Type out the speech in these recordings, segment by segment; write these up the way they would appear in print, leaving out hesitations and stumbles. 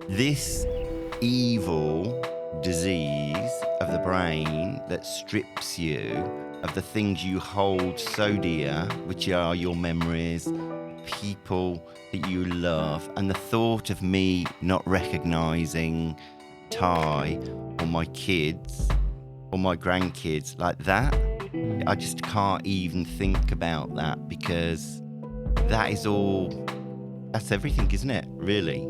This evil disease of the brain that strips you of the things you hold so dear, which are your memories, people that you love, and the thought of me not recognizing Ty or my kids or my grandkids like that, I just can't even think about that, because that is all, that's everything, isn't it, really?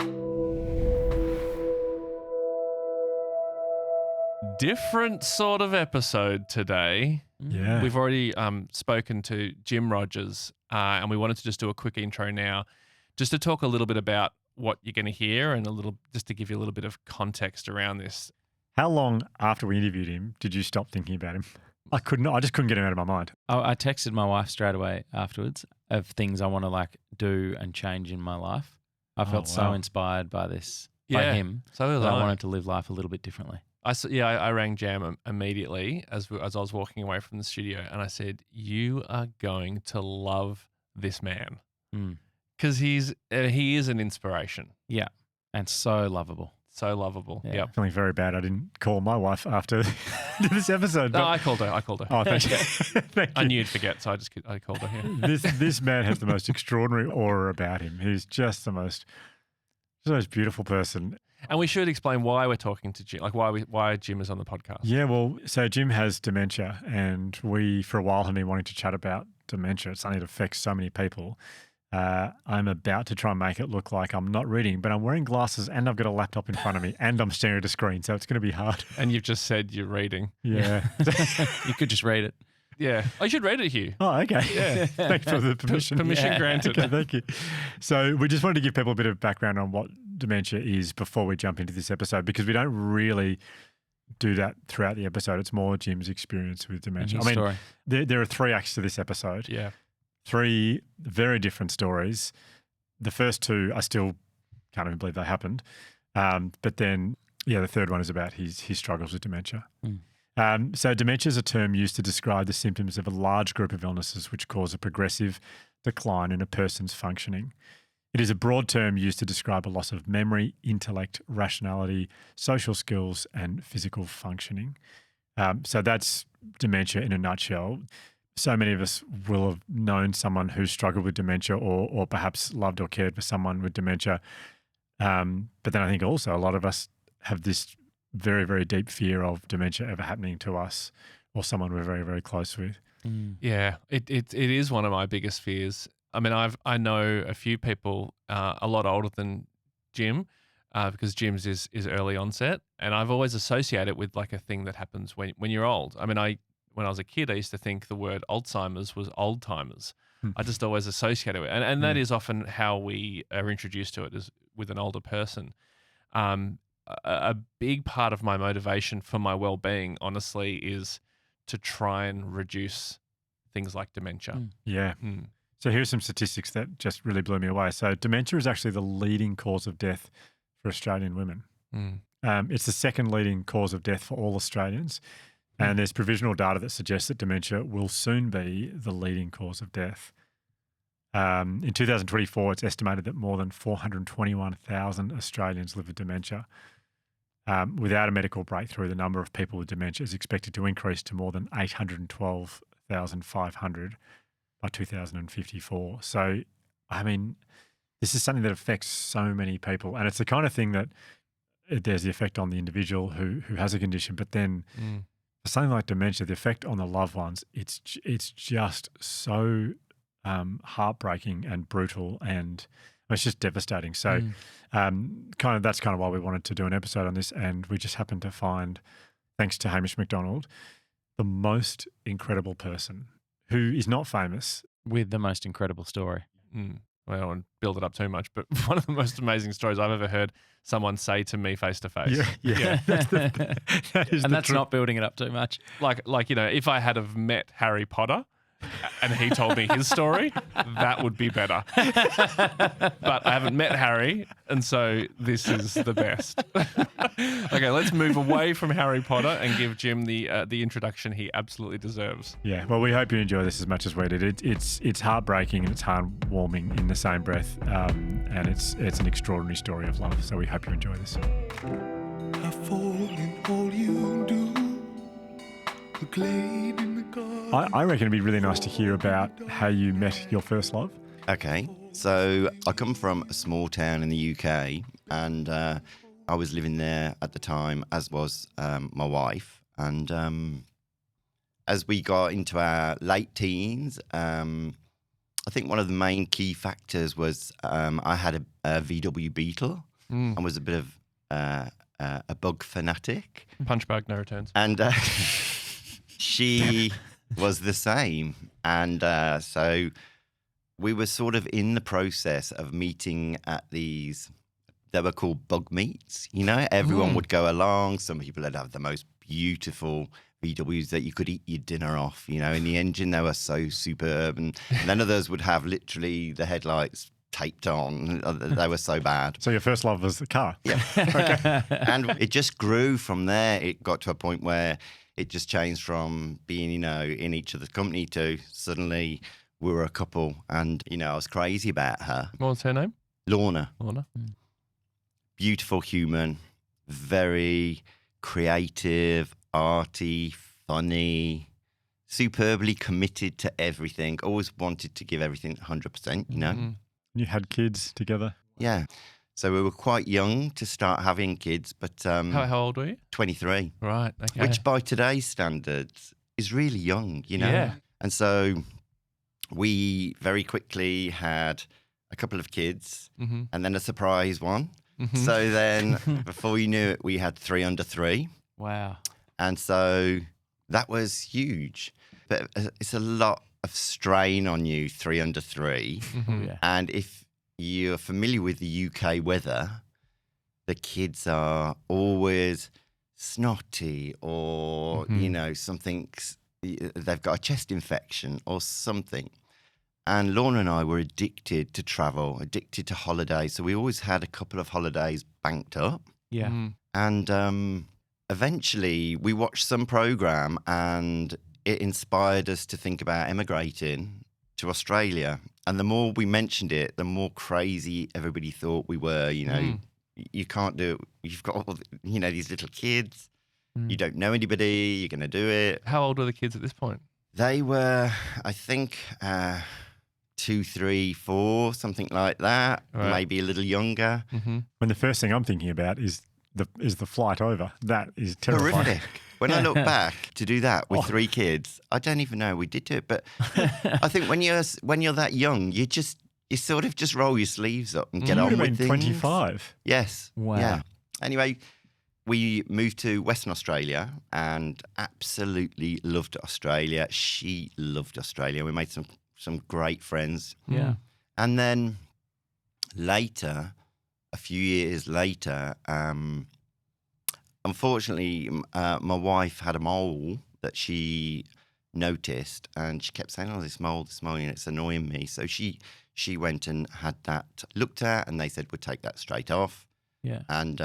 Different sort of episode today. Yeah. We've already spoken to Jim Rogers, and we wanted to just do a quick intro now, just to talk a little bit about what you're going to hear and just to give you a little bit of context around this. How long after we interviewed him did you stop thinking about him? I just couldn't get him out of my mind. I texted my wife straight away afterwards of things I want to do and change in my life. I felt so inspired by this, by him, So that I wanted to live life a little bit differently. I rang Jam immediately as I was walking away from the studio, and I said, "You are going to love this man because he is an inspiration." Yeah, and so lovable. So lovable. Yeah. Yep. Feeling very bad I didn't call my wife after this episode. No, I called her. Oh, thank you. Thank you. I knew you'd forget, so I called her. Yeah. This man has the most extraordinary aura about him. He's just the most beautiful person. And we should explain why we're talking to Jim, why Jim is on the podcast. Yeah, well, so Jim has dementia, and we, for a while, have been wanting to chat about dementia. It's something that affects so many people. I'm about to try and make it look like I'm not reading, but I'm wearing glasses and I've got a laptop in front of me and I'm staring at a screen, so it's going to be hard. And you've just said you're reading. Yeah. You could just read it. Yeah. I should read it, Hugh. Oh, okay. Yeah. Thanks for the permission. Permission granted. Okay, thank you. So we just wanted to give people a bit of background on what dementia is before we jump into this episode, because we don't really do that throughout the episode. It's more Jim's experience with dementia. Story. There are 3 acts to this episode. Yeah. 3 very different stories. The first 2, I still can't even believe they happened. But then, the third one is about his struggles with dementia. So dementia is a term used to describe the symptoms of a large group of illnesses which cause a progressive decline in a person's functioning. It is a broad term used to describe a loss of memory, intellect, rationality, social skills, and physical functioning. So that's dementia in a nutshell. So many of us will have known someone who struggled with dementia or perhaps loved or cared for someone with dementia. But then I think also a lot of us have this very, very deep fear of dementia ever happening to us or someone we're very, very close with. Yeah, it is one of my biggest fears. I mean, I know a few people a lot older than Jim, because Jim's is early onset, and I've always associated it with like a thing that happens when you're old. I mean, when I was a kid, I used to think the word Alzheimer's was old timers. I just always associated it with, and that is often how we are introduced to it, is with an older person. A big part of my motivation for my well-being, honestly, is to try and reduce things like dementia. Yeah. So here's some statistics that just really blew me away. So dementia is actually the leading cause of death for Australian women. It's the second leading cause of death for all Australians. And there's provisional data that suggests that dementia will soon be the leading cause of death. In 2024, it's estimated that more than 421,000 Australians live with dementia. Without a medical breakthrough, the number of people with dementia is expected to increase to more than 812,500 by 2054. So, I mean, this is something that affects so many people. And it's the kind of thing that there's the effect on the individual who has a condition, but then something like dementia, the effect on the loved ones, it's just so heartbreaking and brutal, and it's just devastating. So that's kind of why we wanted to do an episode on this, and we just happened to find, thanks to Hamish McDonald, the most incredible person who is not famous. With the most incredible story. Well, I don't want to build it up too much, but one of the most amazing stories I've ever heard someone say to me face to face. Yeah. That's not building it up too much. Like if I had have met Harry Potter, and he told me his story, that would be better. But I haven't met Harry, and so this is the best. Okay, let's move away from Harry Potter and give Jim the introduction he absolutely deserves. Yeah, well, we hope you enjoy this as much as we did. It's heartbreaking and it's heartwarming in the same breath, and it's an extraordinary story of love. So we hope you enjoy this. I fall in all you do. The glade in the garden. I reckon it'd be really nice to hear about how you met your first love. Okay, so I come from a small town in the UK, and I was living there at the time, as was my wife. And as we got into our late teens, I think one of the main key factors was I had a VW Beetle and was a bit of a bug fanatic. Punch bag, no returns. And she was the same. And so we were sort of in the process of meeting at these, they were called bug meets, you know, everyone would go along. Some people would have the most beautiful VWs that you could eat your dinner off, you know, in the engine, they were so superb. And then others would have literally the headlights taped on. They were so bad. So your first love was the car? Yeah. Okay. And it just grew from there. It got to a point where it just changed from being, you know, in each other's company to suddenly we were a couple, and, you know, I was crazy about her. What was her name? Lorna. Lorna. Beautiful human, very creative, arty, funny, superbly committed to everything, always wanted to give everything 100%, you know? Mm-hmm. You had kids together? Yeah. So we were quite young to start having kids, but How old were you? 23, Right. Okay. which by today's standards is really young, you know? Yeah. And so we very quickly had a couple of kids Mm-hmm. and then a surprise one. Mm-hmm. So then before you knew it, we had 3 under 3. Wow. And so that was huge. But it's a lot of strain on you, 3 under 3. Mm-hmm. Yeah. And if you're familiar with the UK weather, the kids are always snotty or, you know, they've got a chest infection or something. And Lorna and I were addicted to travel, addicted to holidays. So we always had a couple of holidays banked up. Yeah. Mm. And eventually we watched some program and it inspired us to think about emigrating to Australia. And the more we mentioned it, the more crazy everybody thought we were. You know, you can't do it. You've got all you know, these little kids. You don't know anybody. You're going to do it. How old were the kids at this point? They were, I think, 2, 3, 4, something like that. Right. Maybe a little younger. Mm-hmm. When the first thing I'm thinking about is the flight over. That is terrifying. Horrific. When I look back to do that with 3 kids, I don't even know we did do it. But I think when you're that young, you sort of just roll your sleeves up and get You on would have with been things. 25. Yes. Wow. Yeah. Anyway, we moved to Western Australia and absolutely loved Australia. She loved Australia. We made some great friends. Yeah. And then later, a few years later, unfortunately, my wife had a mole that she noticed, and she kept saying, "Oh, this mole, and it's annoying me." So she went and had that looked at, and they said, "We'll take that straight off." Yeah. And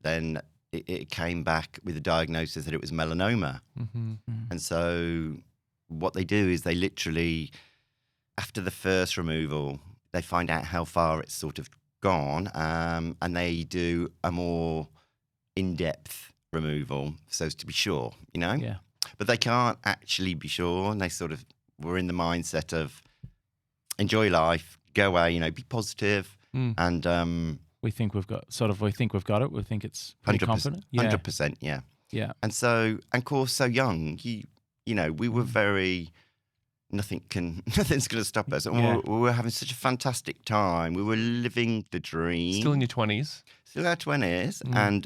then it came back with a diagnosis that it was melanoma. Mm-hmm. And so what they do is they literally, after the first removal, they find out how far it's sort of gone, and they do a more in-depth removal so as to be sure, you know? Yeah. But they can't actually be sure, and they sort of were in the mindset of enjoy life, go away, you know, be positive, and We think we've got it. We think it's pretty 100%, confident. Yeah. 100%, yeah. Yeah. And so, and of course, so young, you know, we were very, nothing's going to stop us. And Yeah. we were having such a fantastic time. We were living the dream. Still in your 20s. Still our 20s. And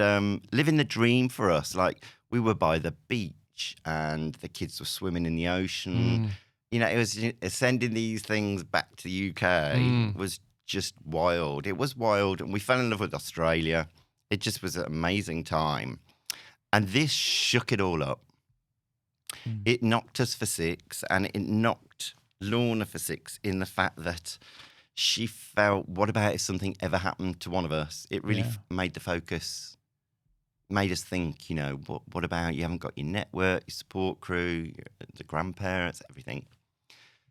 living the dream for us. Like, we were by the beach and the kids were swimming in the ocean. You know, it was sending these things back to the UK was just wild. It was wild. And we fell in love with Australia. It just was an amazing time. And this shook it all up. it knocked us for 6, and it knocked Lorna for 6 in the fact that she felt, what about if something ever happened to one of us? It really made the focus, made us think, you know, what about you haven't got your network, your support crew, the grandparents, everything.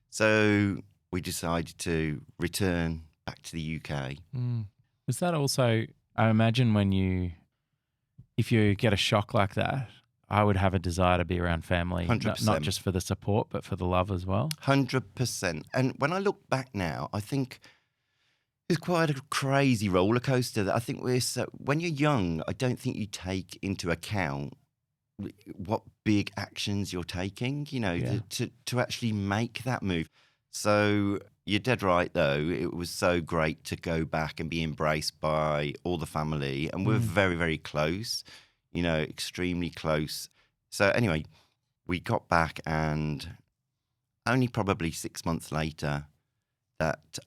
So we decided to return back to the UK. Was that also, I imagine if you get a shock like that, I would have a desire to be around family, 100%. not just for the support, but for the love as well. 100%. And when I look back now, I think it's quite a crazy roller coaster. That I think when you're young, I don't think you take into account what big actions you're taking, you know, to actually make that move. So you're dead right, though. It was so great to go back and be embraced by all the family. And we're very, very close, you know, extremely close. So anyway, we got back, and only probably 6 months later that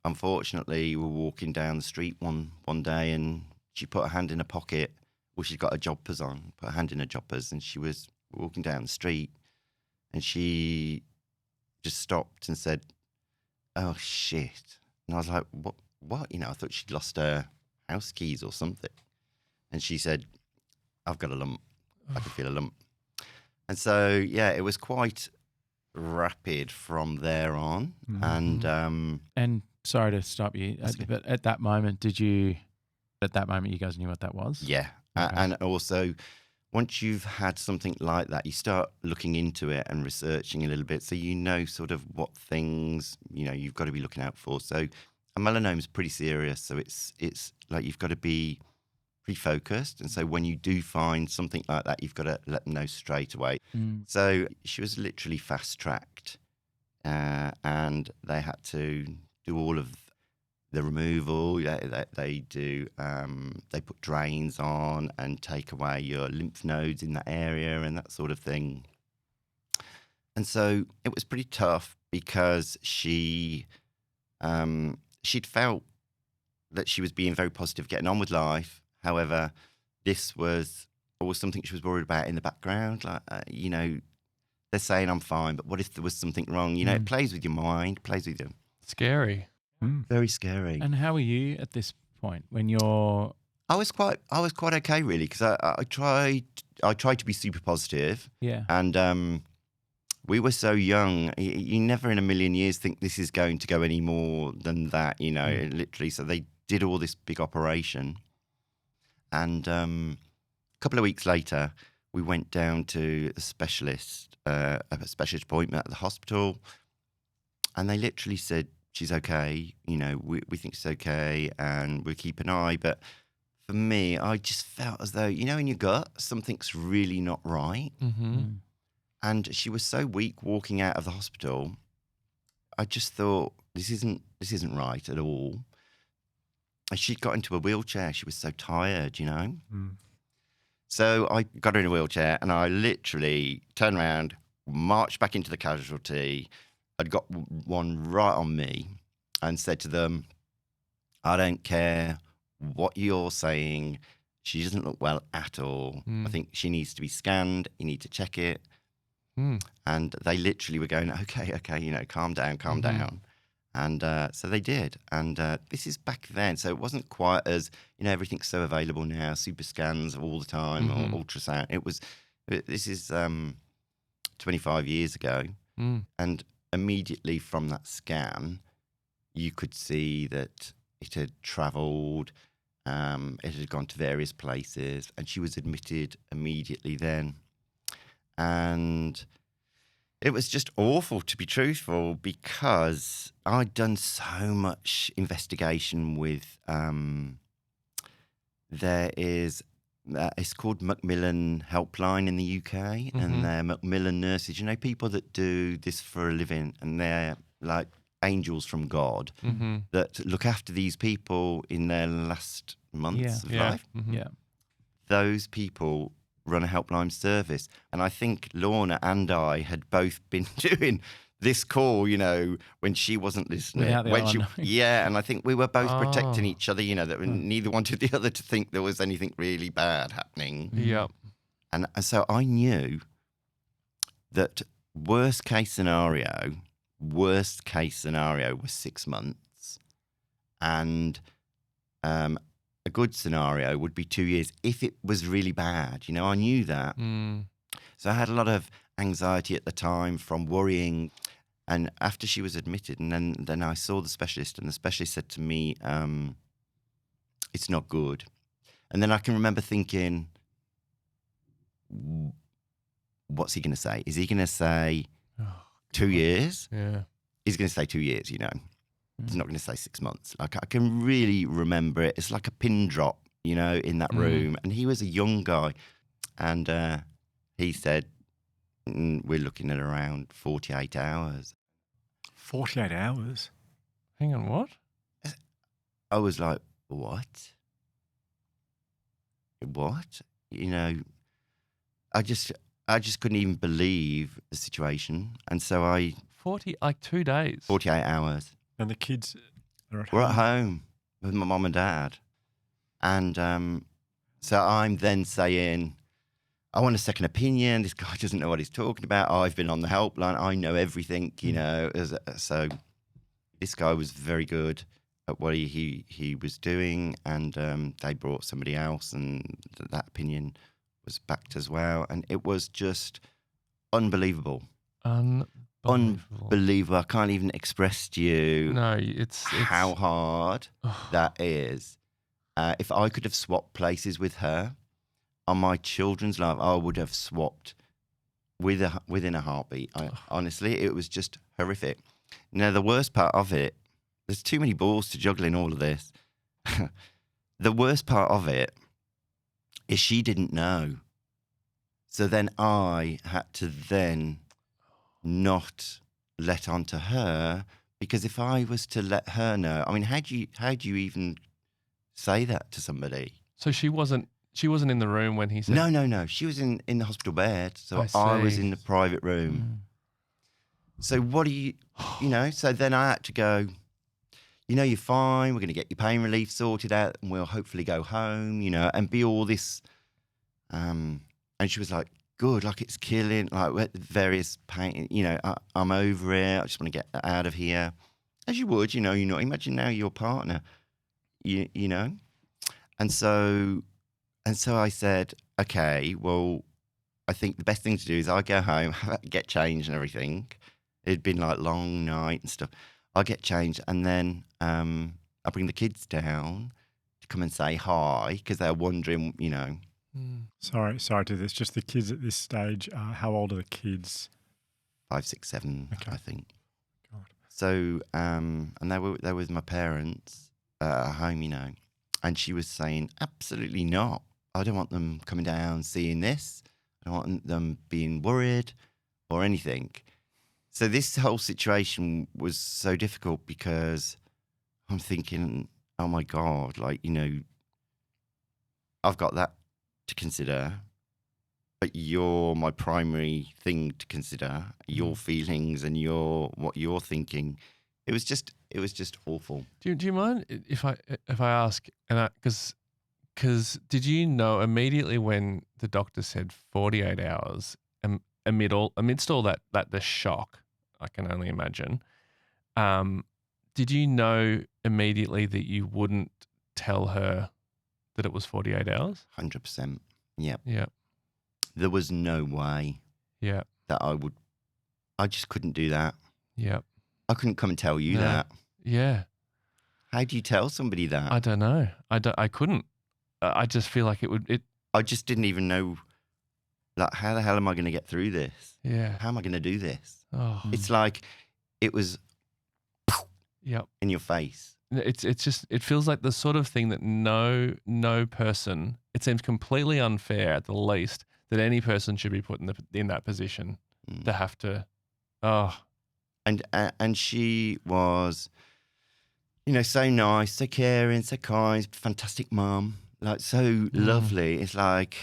unfortunately we were walking down the street one day, and she put her hand in her pocket. Well, she's got her joppers on, put her hand in her joppers, and she was walking down the street, and she just stopped and said, "Oh, shit." And I was like, what? You know, I thought she'd lost her house keys or something. And she said, "I've got a lump. I can feel a lump." And so, yeah, it was quite rapid from there on. And sorry to stop you, but at that moment, you guys knew what that was? Yeah. Okay. And also, once you've had something like that, you start looking into it and researching a little bit, so you know sort of what things, you know, you've got to be looking out for. So a melanoma is pretty serious, so it's like you've got to be pretty focused. And so when you do find something like that, you've got to let them know straight away. So she was literally fast-tracked, and they had to do all of the removal. They put drains on and take away your lymph nodes in that area and that sort of thing. And so it was pretty tough because she'd felt that she was being very positive, getting on with life. However, this was always something she was worried about in the background. Like, you know, they're saying I'm fine, but what if there was something wrong? You know, it plays with your mind, plays with you. Scary. Very scary. And how are you at this point when you're? I was quite okay, really, because I tried to be super positive. Yeah. And we were so young. You never in a million years think this is going to go any more than that, you know, literally. So they did all this big operation. And a couple of weeks later, we went down to a specialist appointment at the hospital. And they literally said, "She's okay, you know, we think she's okay, and we'll keep an eye." But for me, I just felt as though, you know, in your gut, something's really not right. And she was so weak walking out of the hospital. I just thought, this isn't right at all. And she'd got into a wheelchair. She was so tired, you know. So I got her in a wheelchair, and I literally turned around, marched back into the casualty. I'd got one right on me and said to them, "I don't care what you're saying. She doesn't look well at all. I think she needs to be scanned. You need to check it." And they literally were going, okay, you know, calm down. And so they did. And this is back then. So it wasn't quite as, you know, everything's so available now, super scans all the time, or ultrasound. This is 25 years ago. And immediately from that scan, you could see that it had travelled, it had gone to various places, and she was admitted immediately then. And it was just awful, to be truthful, because I'd done so much investigation with, there is, it's called Macmillan Helpline in the UK, and they're Macmillan nurses, you know, people that do this for a living, and they're like angels from God that look after these people in their last months of life. Those people run a helpline service. And I think Lorna and I had both been doing this call, you know, when she wasn't listening. Without the other one knowing. Yeah, and I think we were both protecting each other, you know, that neither wanted the other to think there was anything really bad happening. Yep. And so I knew that worst case scenario was 6 months, and a good scenario would be 2 years if it was really bad. I knew that. So I had a lot of anxiety at the time from worrying. And after she was admitted, and then I saw the specialist, and the specialist said to me, it's not good. And then I can remember thinking, what's he going to say? Is he going to say 2 years? Yeah. He's going to say 2 years, He's not going to say 6 months. Like, I can really remember it. It's like a pin drop, in that room. And he was a young guy. And he said, we're looking at around 48 hours. 48 hours? Hang on, what? I was like, what? What? I just couldn't even believe the situation. And so 2 days. 48 hours. And the kids are at We're home? at home with my mum and dad. And so I'm then saying, I want a second opinion. This guy doesn't know what he's talking about. I've been on the helpline. I know everything, So this guy was very good at what he was doing, and they brought somebody else, and that opinion was backed as well. And it was just unbelievable. Unbelievable. I can't even express to you how hard that is. If I could have swapped places with her on my children's life, I would have swapped within a heartbeat. Honestly, it was just horrific. Now, the worst part of it, there's too many balls to juggle in all of this. The worst part of it is she didn't know. So then I had to then not let on to her, because if I was to let her know, I mean, how do you even say that to somebody? So she wasn't in the room when he said... No. She was in the hospital bed. So I was in the private room. So what do you so then I had to go, you're fine. We're going to get your pain relief sorted out, and we'll hopefully go home, and be all this. And she was like, good, like it's killing, like various pain, I'm over it. I just want to get out of here. As you would, imagine now your partner, you know. And so I said, okay, well, I think the best thing to do is I go home, get changed and everything. It'd been like long night and stuff. I'll get changed, and then I'll bring the kids down to come and say hi, because they're wondering, Sorry to this. Just the kids at this stage. How old are the kids? 5, 6, 7, Okay. I think. God. So, and they were with my parents at home, and she was saying, absolutely not. I don't want them coming down seeing this. I don't want them being worried or anything. So this whole situation was so difficult, because I'm thinking, oh my God, I've got that to consider, but you're my primary thing to consider, your feelings and what you're thinking. It was just awful. Do you mind if I ask, and because did you know immediately when the doctor said 48 hours, amidst all that the shock, I can only imagine, did you know immediately that you wouldn't tell her that it was 48 hours? 100%. Yeah. Yeah. There was no way Yeah. that I just couldn't do that. Yeah. I couldn't come and tell you that. Yeah. How do you tell somebody that? I don't know. I couldn't. I just feel like I just didn't even know, how the hell am I going to get through this? Yeah. How am I going to do this? Oh. It's like it was Yep. in your face. It's just, it feels like the sort of thing that no person, it seems completely unfair at the least that any person should be put in that position to have to, And she was, so nice, so caring, so kind, fantastic mum, so lovely. It's like,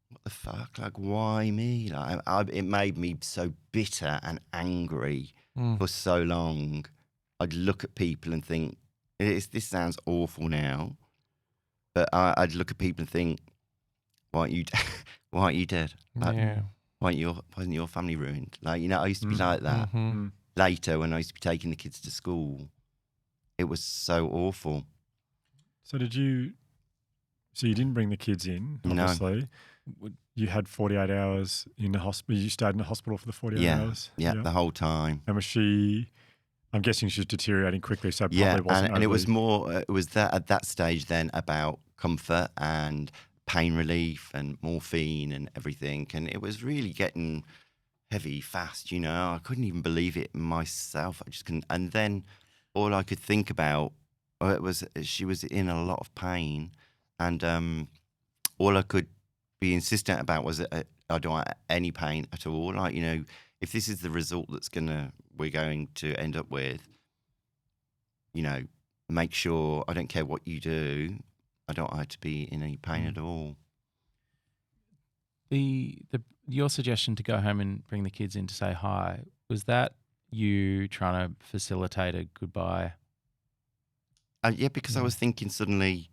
what the fuck? Like, why me? It made me so bitter and angry for so long. I'd look at people and think, this sounds awful now, but I'd look at people and think, why aren't you dead? yeah. wasn't your family ruined? Like, you know, I used to be like that. Mm-hmm. Later, when I used to be taking the kids to school, it was so awful. So so you didn't bring the kids in, No. obviously. You had 48 hours in the hospital. You stayed in the hospital for the 48 hours? Yeah, the whole time. And was I'm guessing she was deteriorating quickly, so Yeah, probably wasn't and it was overly- more, it was that at that stage then about comfort and pain relief and morphine and everything. And it was really getting heavy fast, you know. I couldn't even believe it myself. I just couldn't. And then all I could think about was she was in a lot of pain. And all I could be insistent about was that I don't want any pain at all. Like, you know, if this is the result we're going to end up with, you know, make sure, I don't care what you do, I don't want her to be in any pain at all. Your suggestion to go home and bring the kids in to say hi, was that you trying to facilitate a goodbye? Yeah, because I was thinking suddenly,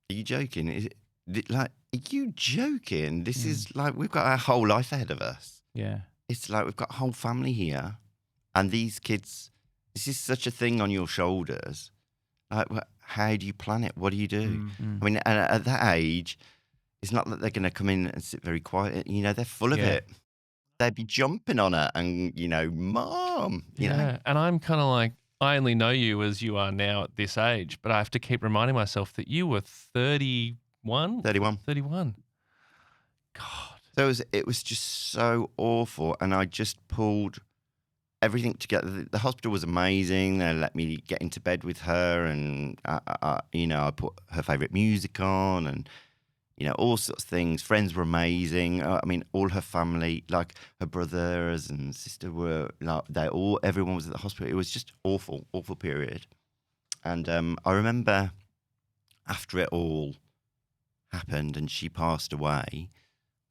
are you joking? Is it like, are you joking? This is like, we've got our whole life ahead of us. Yeah. It's like we've got a whole family here, and these kids, this is such a thing on your shoulders. Like, how do you plan it? What do you do? I mean, and at that age, it's not that they're going to come in and sit very quiet. You know, they're full of it. They'd be jumping on it and, you know, Mom, you know. And I'm kind of like, I only know you as you are now at this age, but I have to keep reminding myself that you were 31? 31. 31. God. So it was just so awful. And I just pulled everything together. The hospital was amazing. They let me get into bed with her, and, you know, I put her favourite music on and, you know, all sorts of things. Friends were amazing. I mean, all her family, like her brothers and sister were, like, everyone was at the hospital. It was just awful period. And I remember after it all happened and she passed away,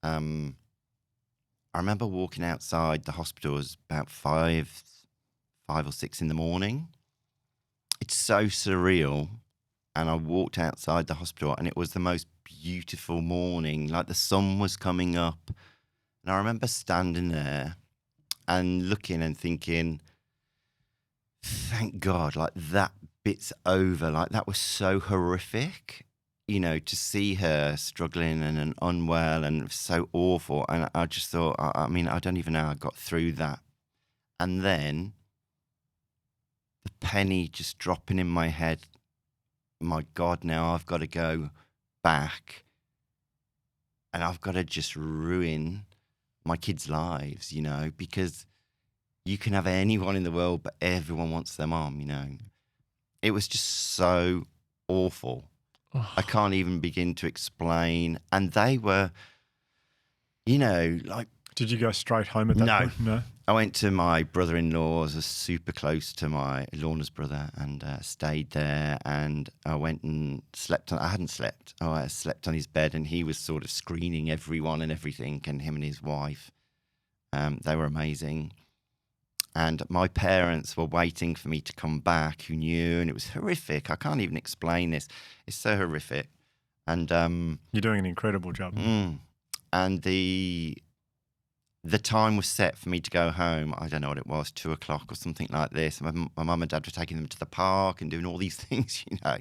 I remember walking outside the hospital. It was about 5 or 6 in the morning. It's so surreal. And I walked outside the hospital, and it was the most beautiful morning. Like, the sun was coming up. And I remember standing there and looking and thinking, thank God, like, that bit's over. Like, that was so horrific, you know, to see her struggling and unwell and so awful. And I just thought, I mean, I don't even know how I got through that. And then the penny just dropping in my head, my God, now I've got to go back and I've got to just ruin my kids' lives, you know, because you can have anyone in the world, but everyone wants their mom, you know. It was just so awful. I can't even begin to explain. And they were, you know, like... Did you go straight home at that point? No. I went to my brother-in-law's. I was super close to my Lorna's brother, and stayed there. And I went and slept on... I hadn't slept. I slept on his bed, and he was sort of screening everyone and everything, and him and his wife. They were amazing. And my parents were waiting for me to come back, who knew, and it was horrific. I can't even explain this. It's so horrific. And you're doing an incredible job. And the time was set for me to go home. I don't know what it was, 2:00 or something like this. My mum and dad were taking them to the park and doing all these things, you know.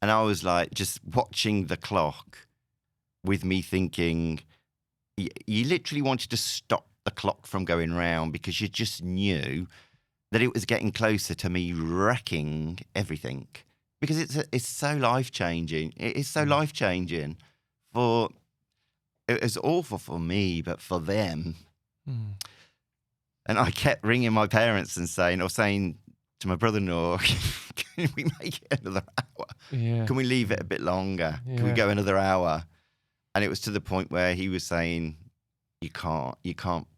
And I was like just watching the clock with me thinking, you literally wanted to stop the clock from going round because you just knew that it was getting closer to me wrecking everything, because it's so life-changing. It is so life-changing for... It was awful for me, but for them. And I kept ringing my parents and saying to my brother-in-law, can we make it another hour? Yeah. Can we leave it a bit longer? Can we Yeah. go another hour? And it was to the point where he was saying, you can't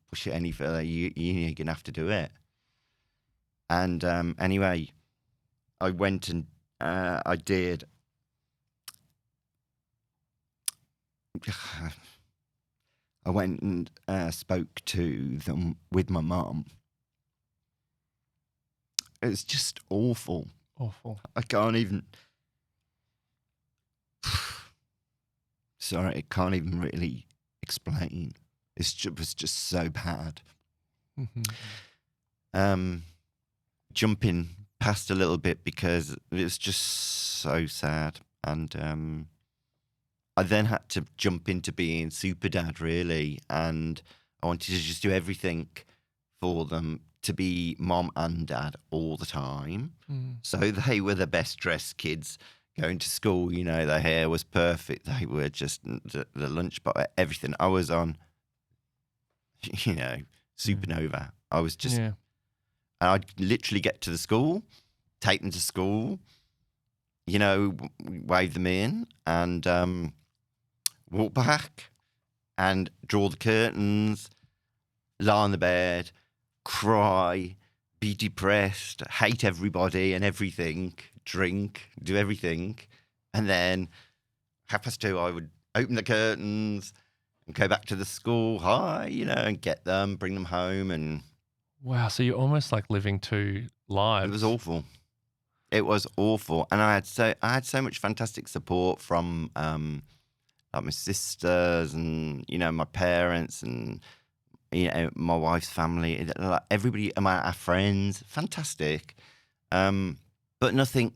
push it any further. You're going to have to do it. And anyway, I went and I did. I went and spoke to them with my mum. It was just awful. Awful. I can't even... Sorry, I can't even really explain. It was just so bad. Mm-hmm. Jumping past a little bit because it was just so sad. And I then had to jump into being super dad, really. And I wanted to just do everything for them, to be mom and dad all the time. So they were the best dressed kids going to school. You know, their hair was perfect. They were just the lunchbox, everything. I was on, you know, supernova. I was just, Yeah. and I'd literally get to the school, take them to school, you know, wave them in and walk back and draw the curtains, lie on the bed, cry, be depressed, hate everybody and everything, drink, do everything. And then 2:30, I would open the curtains and go back to the school, hi, you know, and get them, bring them home. And Wow. So you're almost like living two lives. it was awful. It was awful. And I had so much fantastic support from like my sisters and, you know, my parents and, you know, my wife's family, like everybody, our friends, fantastic. But nothing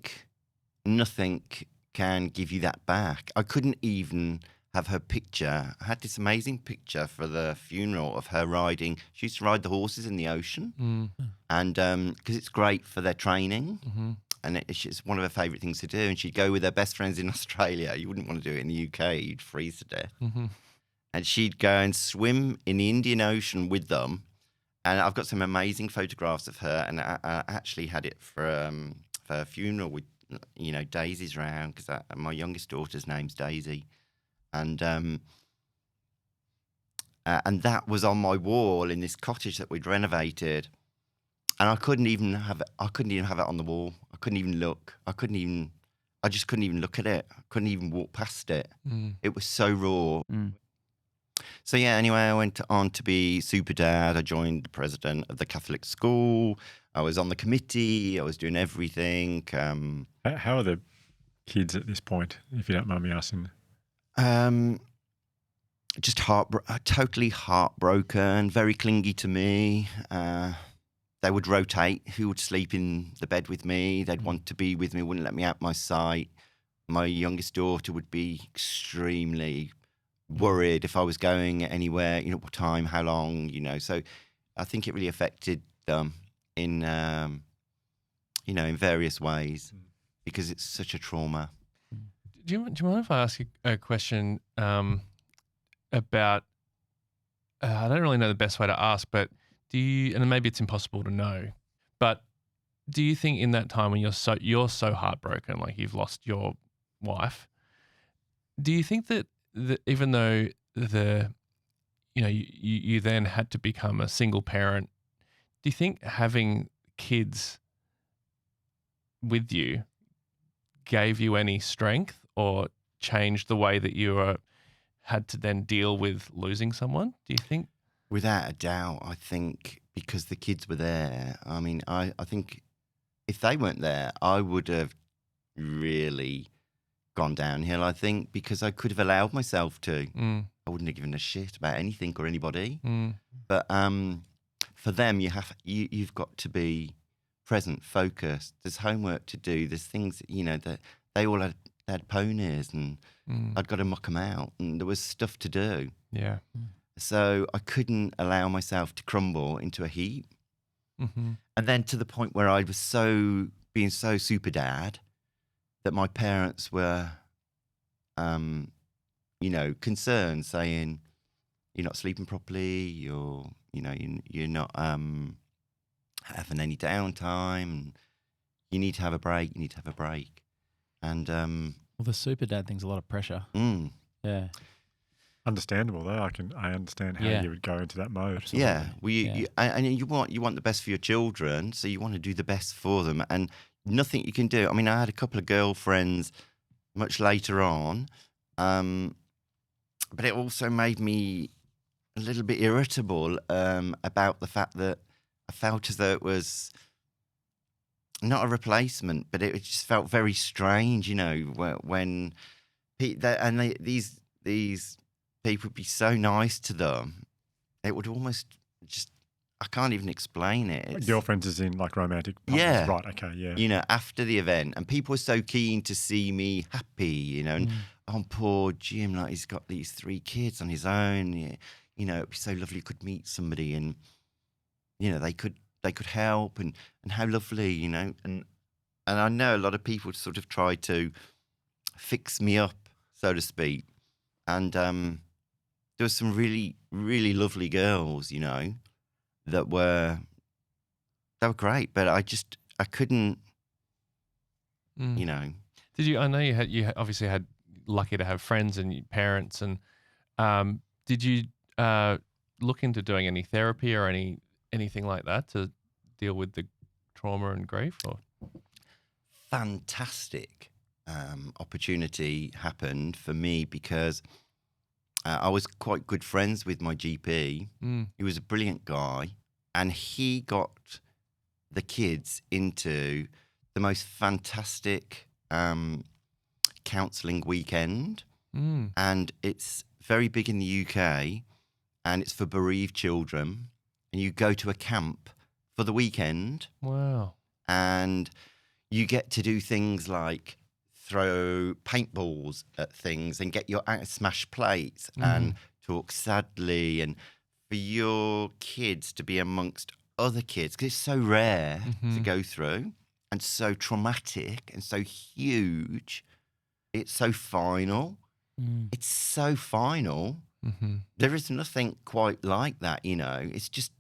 can give you that back. I couldn't even have her picture. I had this amazing picture for the funeral of her riding. She used to ride the horses in the ocean, and because it's great for their training. And it's one of her favourite things to do. And she'd go with her best friends in Australia. You wouldn't want to do it in the UK. You'd freeze to death. And she'd go and swim in the Indian Ocean with them. And I've got some amazing photographs of her. And I actually had it for her funeral with, you know, daisies around, because my youngest daughter's name's Daisy. And that was on my wall in this cottage that we'd renovated. And I couldn't even have it on the wall. I couldn't even look. I just couldn't even look at it. I couldn't even walk past it. It was so raw. So yeah, anyway, I went on to be super dad. I joined the president of the Catholic school. I was on the committee. I was doing everything. How are the kids at this point, if you don't mind me asking? Just totally heartbroken, very clingy to me. They would rotate who would sleep in the bed with me. They'd want to be with me, wouldn't let me out my sight. My youngest daughter would be extremely worried if I was going anywhere, you know, what time, how long, you know. So I think it really affected them in, you know, in various ways, because it's such a trauma. Do you mind if I ask you a question about, I don't really know the best way to ask, but do you, and maybe it's impossible to know, but do you think in that time when you're so heartbroken, like you've lost your wife, do you think that even though you then had to become a single parent, do you think having kids with you gave you any strength or changed the way that you had to then deal with losing someone, do you think? Without a doubt, I think because the kids were there. I mean, I think if they weren't there, I would have really gone downhill, I think, because I could have allowed myself to. I wouldn't have given a shit about anything or anybody. But for them, you've got to be present, focused. There's homework to do. There's things, you know, that they all had ponies, and I'd got to muck them out, and there was stuff to do. Yeah. So I couldn't allow myself to crumble into a heap. And then to the point where I was being so super dad that my parents were, you know, concerned, saying, "You're not sleeping properly. You're not having any downtime. You need to have a break. You need to have a break." And well, the super dad thing's a lot of pressure. Yeah. Understandable though. I understand how you would go into that mode. Absolutely. Yeah, well, you want the best for your children, so you want to do the best for them, and nothing you can do. I mean, I had a couple of girlfriends much later on, but it also made me a little bit irritable about the fact that I felt as though it was not a replacement, but it just felt very strange, you know, when these people would be so nice to them. It would almost just, I can't even explain it. It's, Girlfriends is in like romantic partners. Yeah. Right, okay, yeah. you know, after the event, and people were so keen to see me happy, you know, and oh, poor Jim, like he's got these 3 kids on his own. You know, it'd be so lovely you could meet somebody, and you know, they could help, and how lovely, you know, and I know a lot of people sort of try to fix me up, so to speak, and there were some really, really lovely girls, you know, they were great, but I couldn't, you know. Did you? I know you obviously had lucky to have friends and parents, and did you look into doing any therapy or anything like that to deal with the trauma and grief? Or Fantastic opportunity happened for me because I was quite good friends with my GP. He was a brilliant guy, and he got the kids into the most fantastic counselling weekend, and it's very big in the UK, and it's for bereaved children, and you go to a camp for the weekend. Wow. And you get to do things like throw paintballs at things and get your smash plates and talk sadly, and for your kids to be amongst other kids, because it's so rare to go through and so traumatic and so huge. It's so final. It's so final. There is nothing quite like that, you know. It's just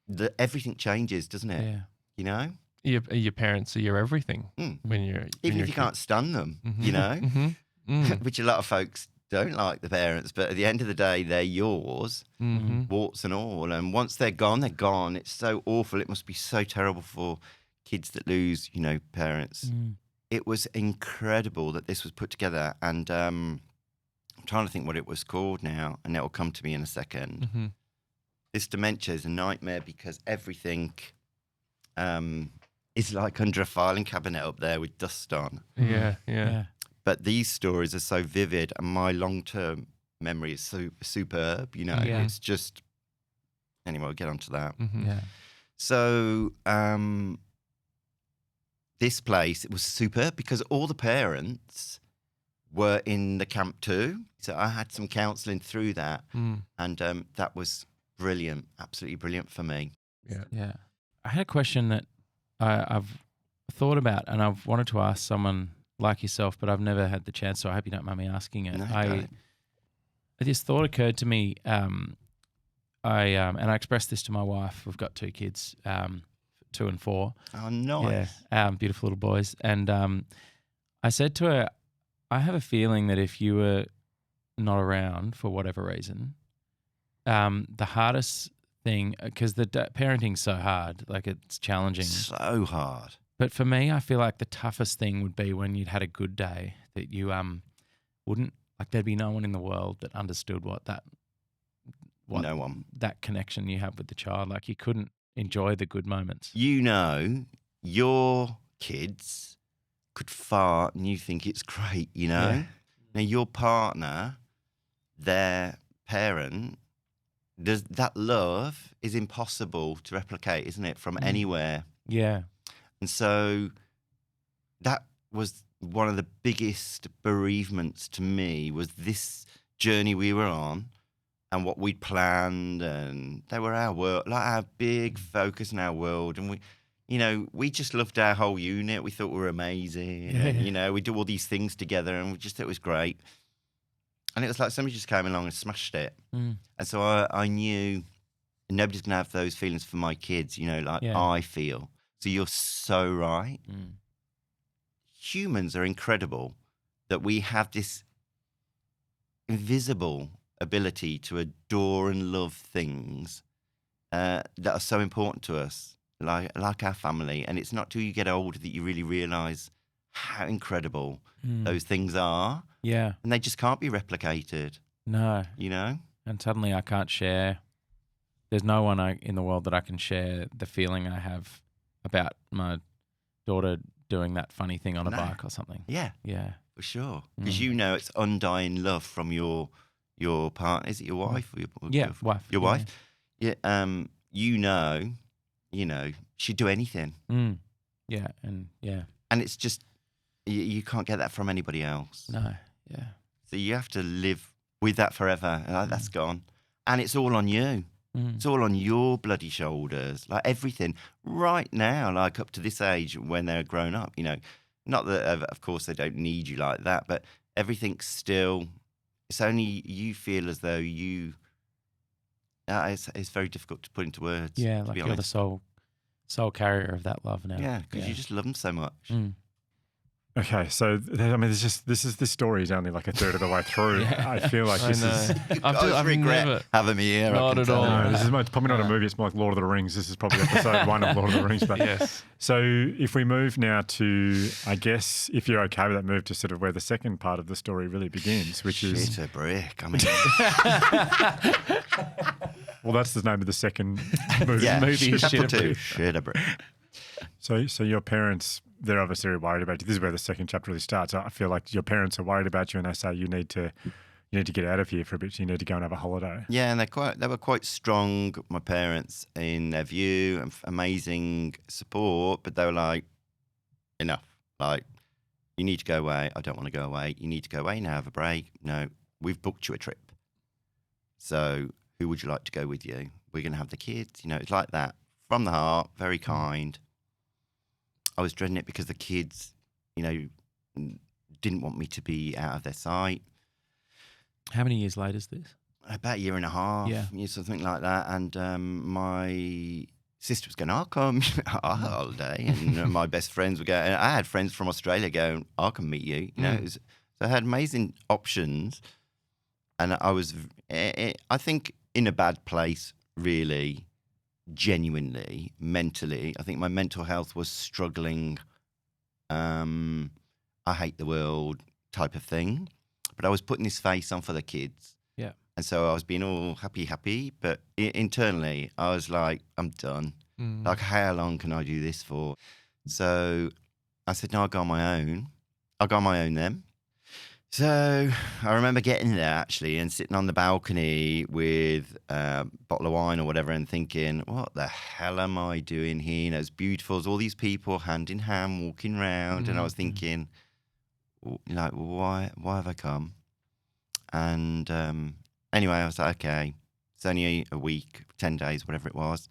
that everything changes, doesn't it? Yeah. You know? Your parents are your everything when you're Even if you can't stand them, you know, which a lot of folks don't like the parents, but at the end of the day, they're yours, warts and all. And once they're gone, they're gone. It's so awful. It must be so terrible for kids that lose, you know, parents. It was incredible that this was put together. And I'm trying to think what it was called now, and it'll come to me in a second. This dementia is a nightmare because everything is like under a filing cabinet up there with dust on. Yeah. But these stories are so vivid, and my long-term memory is so superb, you know. It's just, anyway, we'll get onto that. Yeah. So this place, it was superb because all the parents were in the camp too. So I had some counselling through that, and that was brilliant, absolutely brilliant for me. Yeah. I had a question that I've thought about, and I've wanted to ask someone like yourself, but I've never had the chance, so I hope you don't mind me asking it. No, This thought occurred to me, and I expressed this to my wife. We've got 2 kids, 2 and 4. Oh, nice. Yeah, beautiful little boys. And I said to her, I have a feeling that if you were not around for whatever reason, the hardest thing, because the parenting's so hard, like it's challenging. So hard. But for me, I feel like the toughest thing would be when you'd had a good day that you wouldn't, like there'd be no one in the world that understood No one. that connection you have with the child. Like you couldn't enjoy the good moments. You know, your kids could fart and you think it's great, you know? Yeah. Now, your partner, their parent, that love is impossible to replicate, isn't it, from anywhere? Yeah. And so that was one of the biggest bereavements to me, was this journey we were on and what we'd planned, and they were our world, like our big focus in our world. And we just loved our whole unit. We thought we were amazing. And, we do all these things together, and we just thought it was great. And it was like somebody just came along and smashed it. And so I knew nobody's going to have those feelings for my kids, I feel. So you're so right. Humans are incredible that we have this invisible ability to adore and love things that are so important to us, like our family. And it's not till you get older that you really realise how incredible those things are. Yeah. And they just can't be replicated. No. And suddenly I can't share. There's no one in the world that I can share the feeling I have about my daughter doing that funny thing on a bike or something. Yeah. Yeah. for sure. Because you know it's undying love from your partner. Is it your wife? Or wife. Your wife? Yeah. You know, she'd do anything. Yeah, and And it's just, you can't get that from anybody else. no, yeah. So you have to live with that forever. That's gone. And it's all on you. It's all on your bloody shoulders. Like everything right now, like up to this age when they're grown up, not that, of course, they don't need you like that, but everything's still, it's only you feel as though it's very difficult to put into words. Yeah, to like be you're the honest. sole carrier of that love now. Yeah, because you just love them so much. Okay, so this story is only like a third of the way through. Yeah. I feel like I this is. know. I've regret never. having me here. I Not can at tell all. you. No, this is probably not a movie. It's more like Lord of the Rings. This is probably episode 1 of Lord of the Rings. But Yes. so if we move now to, I guess, if you're okay with that, move to sort of where the second part of the story really begins, which is, Shit a brick. I mean, well, that's the name of the second movie. yeah, movie is chapter shit a 2. brick. Shit a brick. So your parents, they're obviously worried about you. This is where the second chapter really starts. I feel like your parents are worried about you, and they say you need to get out of here for a bit. You need to go and have a holiday. Yeah, and they were quite strong, my parents, in their view, and amazing support, but they were like, enough. Like, you need to go away. I don't want to go away. You need to go away now, have a break. No, we've booked you a trip. So who would you like to go with you? We're going to have the kids. It's like that. From the heart, very kind. I was dreading it because the kids, didn't want me to be out of their sight. How many years later is this? About a year and a half, Yeah. something like that. And my sister was going, I'll come on holiday. And my best friends were going, I had friends from Australia going, I'll come meet you. So I had amazing options. And I was, I think, in a bad place, really, genuinely, mentally. I think my mental health was struggling. I hate the world type of thing. But I was putting this face on for the kids. Yeah. And so I was being all happy. But internally, I was like, I'm done. Like, how long can I do this for? So I said, no, I'll go on my own. I'll go on my own then. So I remember getting there, actually, and sitting on the balcony with a bottle of wine or whatever and thinking, what the hell am I doing here? It's beautiful. There's all these people hand in hand walking around. And I was thinking, like, why have I come? And anyway, I was like, okay, it's only a week, 10 days, whatever it was.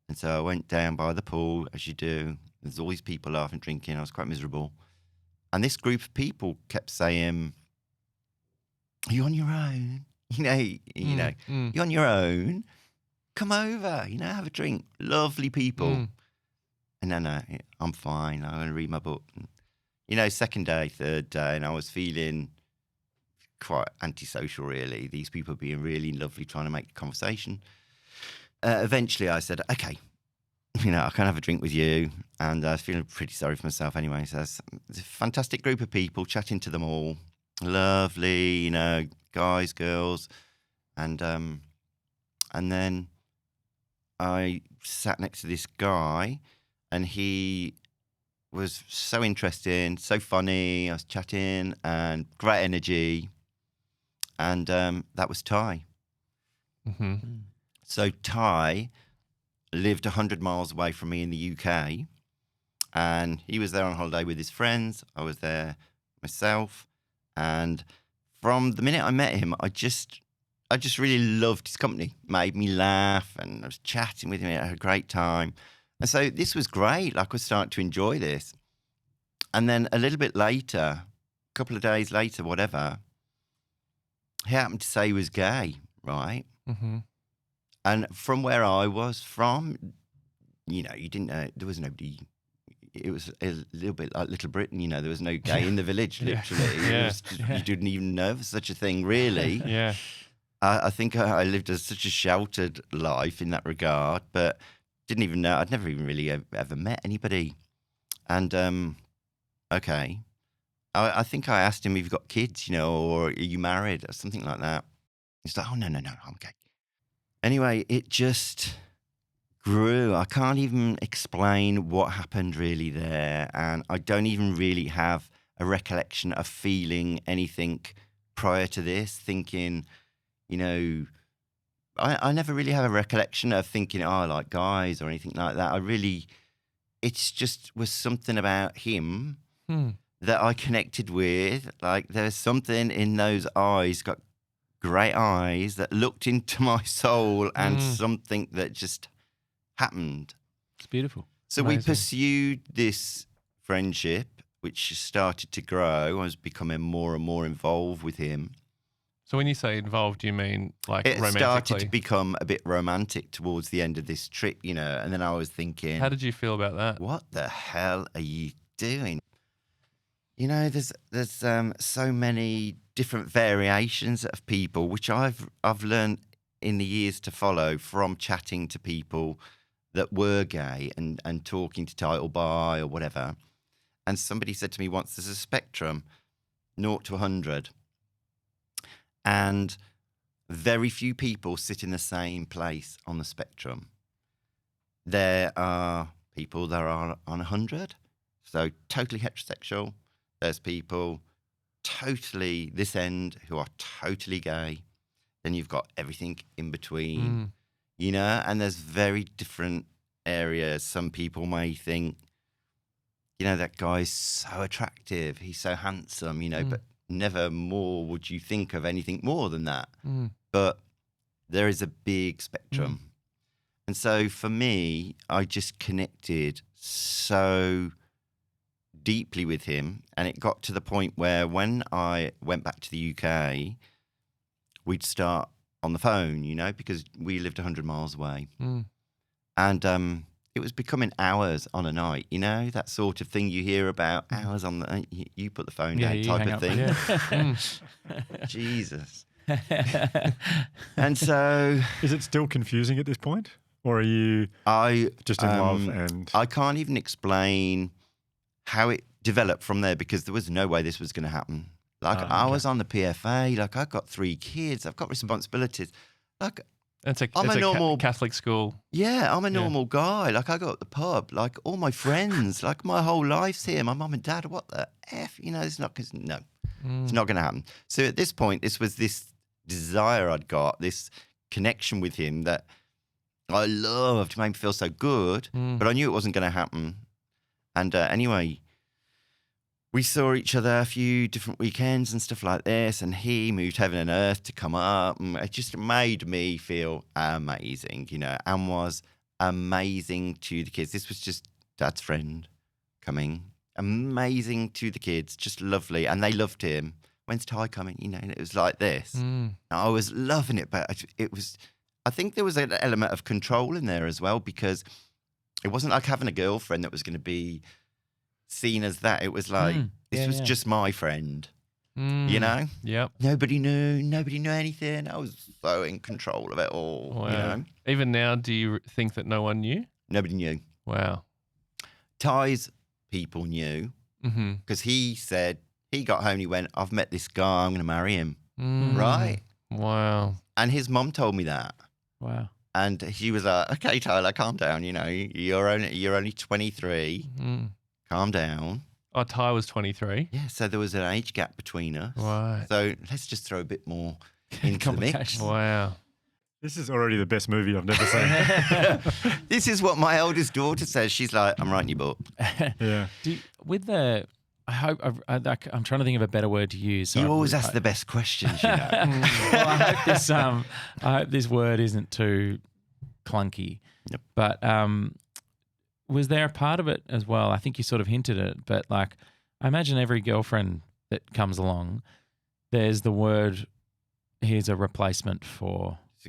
And so I went down by the pool, as you do. There's all these people laughing, drinking. I was quite miserable. And this group of people kept saying, are you on your own? You're on your own. Come over, have a drink. Lovely people. And no, I'm fine. I'm going to read my book. Second day, third day, and I was feeling quite antisocial, really. These people being really lovely, trying to make conversation. Eventually, I said, okay, I can have a drink with you. And I was feeling pretty sorry for myself anyway. So it's a fantastic group of people, chatting to them all. Lovely, guys, girls. And then I sat next to this guy, and he was so interesting, so funny. I was chatting and great energy. And that was Ty. So Ty lived 100 miles away from me in the UK. And he was there on holiday with his friends. I was there myself. And from the minute I met him, I just really loved his company. Made me laugh, and I was chatting with him. I had a great time. And so this was great. Like, I was starting to enjoy this. And then a little bit later, a couple of days later, whatever, he happened to say he was gay, right? And from where I was from, you didn't know, there was nobody. It was a little bit like Little Britain, there was no gay in the village, literally. It was just, you didn't even know of such a thing, really. Yeah. I think I lived such a sheltered life in that regard, but didn't even know. I'd never even really ever met anybody. And, okay. I think I asked him if you've got kids, or are you married or something like that. He's like, oh, no, I'm okay. Anyway, it just grew. I can't even explain what happened really there. And I don't even really have a recollection of feeling anything prior to this, thinking, you know, I never really have a recollection of thinking, oh, I like guys or anything like that. It's just was something about him that I connected with. Like there's something in those eyes, got great eyes that looked into my soul and something that just happened. It's beautiful. So Amazing. we pursued this friendship, which started to grow. I was becoming more and more involved with him. So when you say involved, you mean like It romantically? started to become a bit romantic towards the end of this trip, you know, and then I was thinking, How did you feel about that? what the hell are you doing? You know, there's so many different variations of people, which I've learned in the years to follow from chatting to people that were gay and talking to title bi or whatever. And somebody said to me once, there's a spectrum, 0 to 100. And very few people sit in the same place on the spectrum. There are people that are on 100, so totally heterosexual. There's people totally this end who are totally gay. Then you've got everything in between, you know, and there's very different areas. Some people may think, you know, that guy's so attractive, he's so handsome, you know, but never more would you think of anything more than that. But there is a big spectrum. And so for me, I just connected so deeply with him. And it got to the point where when I went back to the UK, we'd start on the phone, you know, because we lived 100 miles away. And it was becoming hours on a night, you know, that sort of thing you hear about, hours on the, you put the phone down you type hang of up. thing. Jesus. And so Is it still confusing at this point? Or are you I just in love and... I can't even explain how it developed from there because there was no way this was going to happen. Like I was on the PFA, like I've got 3 kids, I've got responsibilities. Like I'm a normal Catholic school. Yeah, I'm a normal guy. Like I go at the pub, like all my friends, like my whole life's here. My mum and dad, what the F? You know, it's not it's not going to happen. So at this point, this was this desire I'd got, this connection with him that I loved, made me feel so good, but I knew it wasn't going to happen. And anyway, we saw each other a few different weekends and stuff like this, and he moved heaven and earth to come up, and it just made me feel amazing, you know, and was amazing to the kids. This was just Dad's friend coming, amazing to the kids, just lovely, and they loved him. When's Ty coming? You know, and it was like this. I was loving it, but it was, I think there was an element of control in there as well, because it wasn't like having a girlfriend that was going to be seen as that. It was like this was just my friend, you know. Yep. Nobody knew anything. I was so in control of it all. Wow. You know, Even now, do you think that no one knew? nobody knew. Wow. Ty's people knew because he said he got home and he went, "I've met this guy. I'm going to marry him." Right? Wow. And his mum told me that. Wow. And he was like, "Okay, Tyler, calm down. You know, you're only 23. Calm down." Oh, Ty was 23. Yeah, so there was an age gap between us. Right. So let's just throw a bit more into the mix. Wow. This is already the best movie I've never seen. This is what my eldest daughter says. She's like, "I'm writing your book." Yeah. I hope I'm trying to think of a better word to use. So You always ask the best questions, you know. Well, I hope this word isn't too clunky. Yep. But was there a part of it as well? I think you sort of hinted at it, but like I imagine every girlfriend that comes along, there's the word, here's a replacement for. That's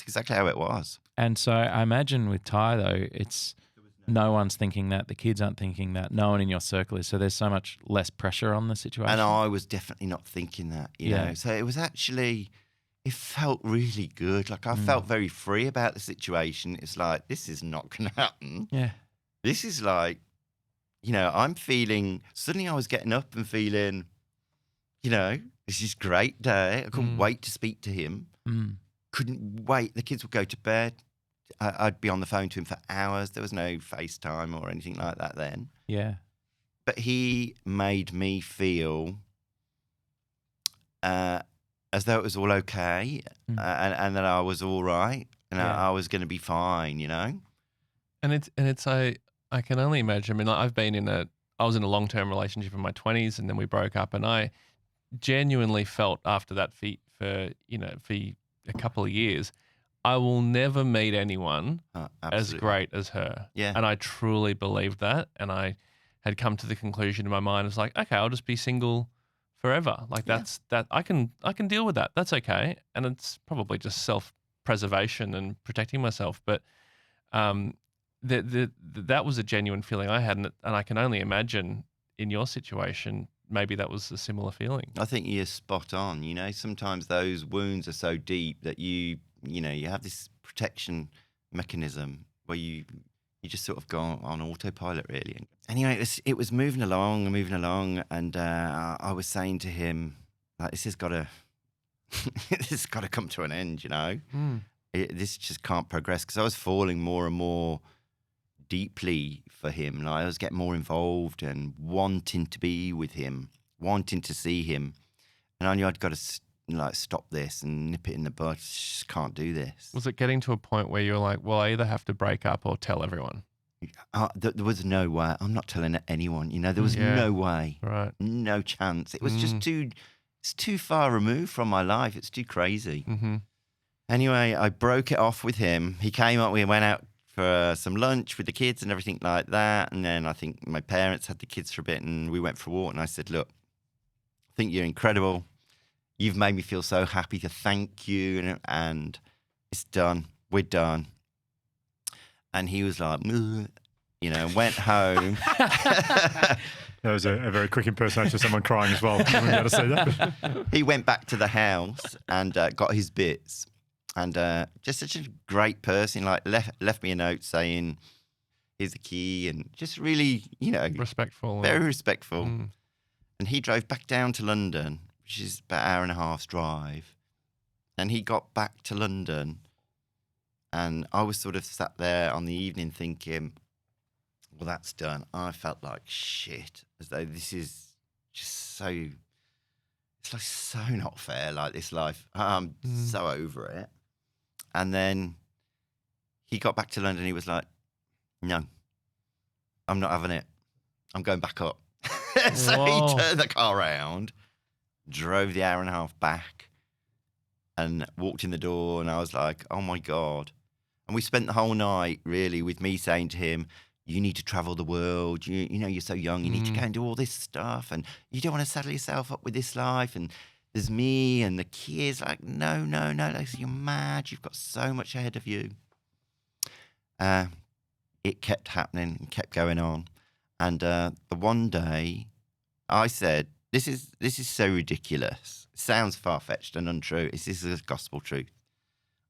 exactly how it was. And so I imagine with Ty though, it's no one's thinking that, the kids aren't thinking that, no one in your circle is. So there's so much less pressure on the situation. And I was definitely not thinking that, you know. So it was actually, it felt really good. Like I felt very free about the situation. It's like, this is not going to happen. Yeah. This is like, you know, I'm feeling, suddenly I was getting up and feeling, you know, this is a great day. I couldn't wait to speak to him. Couldn't wait. The kids would go to bed. I'd be on the phone to him for hours. There was no FaceTime or anything like that then. Yeah. But he made me feel as though it was all okay, and that I was all right, and I was going to be fine, you know. And it's I can only imagine. I mean, I was in a long-term relationship in my 20s, and then we broke up, and I genuinely felt after that for a couple of years, I will never meet anyone as Absolutely. great as her. Yeah. And I truly believed that, and I had come to the conclusion in my mind, it's like, okay, I'll just be single forever. Like that's that I can deal with that. That's okay. And it's probably just self-preservation and protecting myself, but that was a genuine feeling I had, and I can only imagine in your situation, maybe that was a similar feeling. I think you're spot on. You know, sometimes those wounds are so deep that you have this protection mechanism where you just sort of go on autopilot, really. Anyway, it was moving along, and I was saying to him, like, this has got to come to an end, you know. This just can't progress, because I was falling more and more deeply for him. Like, I was getting more involved and wanting to be with him, wanting to see him, and I knew I'd got to stop this and nip it in the bud. I just can't do this. Was it getting to a point where you're like, well, I either have to break up or tell everyone? There was no way. I'm not telling anyone. You know, there was no way. Right. No chance. It was just it's too far removed from my life. It's too crazy. Mm-hmm. Anyway, I broke it off with him. He came up, we went out for some lunch with the kids and everything like that. And then I think my parents had the kids for a bit, and we went for a walk. And I said, look, I think you're incredible. You've made me feel so happy to thank you. And it's done. We're done. And he was like, went home. That was a very quick impersonation of someone crying as well. I'm going to say that. He went back to the house and got his bits. And just such a great person, like left me a note saying, here's the key, and just really, Respectful. very respectful. And he drove back down to London, which is about an hour and a half's drive. And he got back to London, and I was sort of sat there on the evening thinking, well, that's done. I felt like shit, as though this is just so, it's like so not fair, like this life. I'm so over it. And then he got back to London. He was like, no, I'm not having it. I'm going back up. So Whoa. he turned the car around, drove the hour and a half back, and walked in the door. And I was like, oh, my God. And we spent the whole night, really, with me saying to him, you need to travel the world. You know, you're so young. You need to go and do all this stuff. And you don't want to saddle yourself up with this life. And there's me and the kids. Like, no. Like, you're mad. You've got so much ahead of you. It kept happening and kept going on. And the one day I said, this is so ridiculous. It sounds far-fetched and untrue. This is a gospel truth.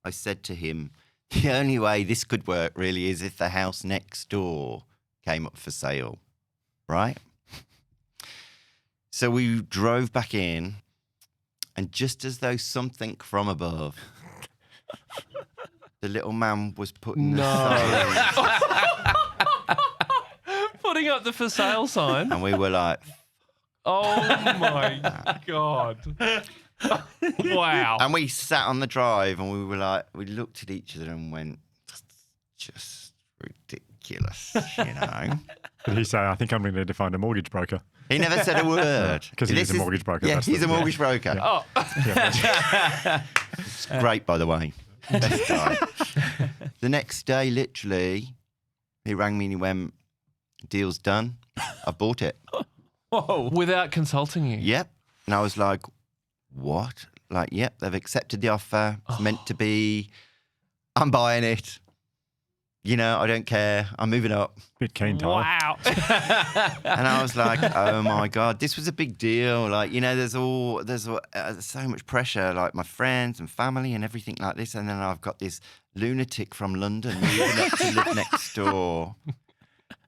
I said to him, the only way this could work really is if the house next door came up for sale, right? So we drove back in, and just as though something from above, the little man was putting the sign, Putting up the for sale sign. and we were like, Oh my God. Wow. and we sat on the drive, and we were like, we looked at each other and went, just ridiculous, you know? Did he say, I think I'm going to need to find a mortgage broker? He never said a word. Because he is a mortgage broker. Yeah, that's he's the- a mortgage broker. Yeah. Oh. It's great, by the way. Best guy. The next day, literally, he rang me and he went, deal's done. I bought it. Whoa. Without consulting you. Yep. And I was like, what? Like, yep, they've accepted the offer. It's meant to be. I'm buying it. You know, I don't care. I'm moving up. Bit keen, Tyler. Wow. And I was like, oh my God, this was a big deal. Like, you know, there's so much pressure, like my friends and family and everything like this. And then I've got this lunatic from London moving up to live next door.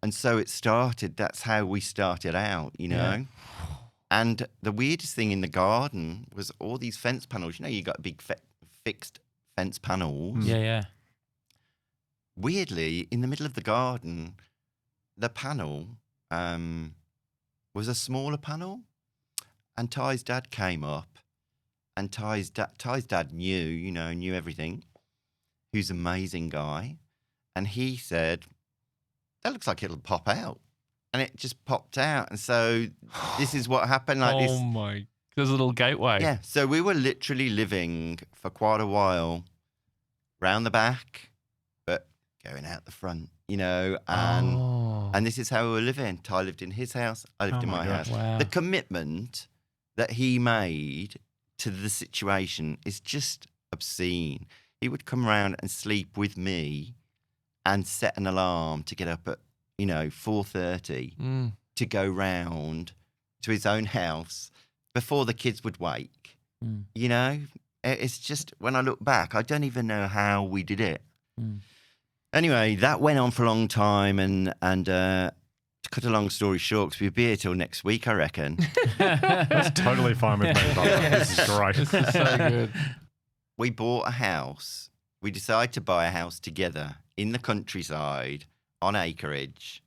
And so it started. That's how we started out, you know. Yeah. And the weirdest thing in the garden was all these fence panels. You know, you got big fixed fence panels. Yeah. Weirdly, in the middle of the garden, the panel was a smaller panel, and Ty's dad came up, and Ty's dad knew everything. Who's an amazing guy, and he said, "That looks like it'll pop out," and it just popped out, and so this is what happened. Like oh this, my, there's a little gateway. yeah. So we were literally living for quite a while, round the back, but going out the front, and this is how we were living. Ty lived in his house, I lived Oh in my my gosh. house. Wow. The commitment that he made to the situation is just obscene. He would come around and sleep with me and set an alarm to get up at 4:30 to go round to his own house before the kids would wake. It's just, when I look back, I don't even know how we did it. Anyway, that went on for a long time, and to cut a long story short, because we'll be here till next week, I reckon. That's totally fine with me, by the way. This is great. This is so good. We bought a house. We decided to buy a house together in the countryside on acreage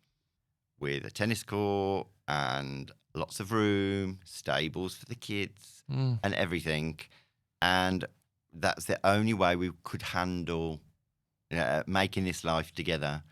with a tennis court and lots of room, stables for the kids and everything. And that's the only way we could handle making this life together,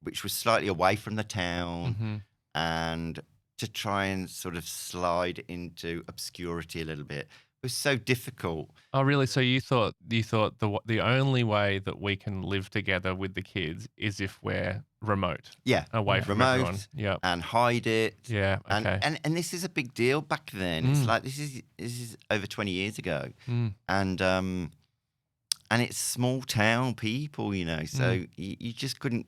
which was slightly away from the town and to try and sort of slide into obscurity a little bit. It was so difficult. Oh, really? So you thought the only way that we can live together with the kids is if we're remote, Yeah. away from Remote everyone. Yeah. and hide it. Yeah. Okay. And this is a big deal back then. It's like this is over 20 years ago. And it's small town people, so you just couldn't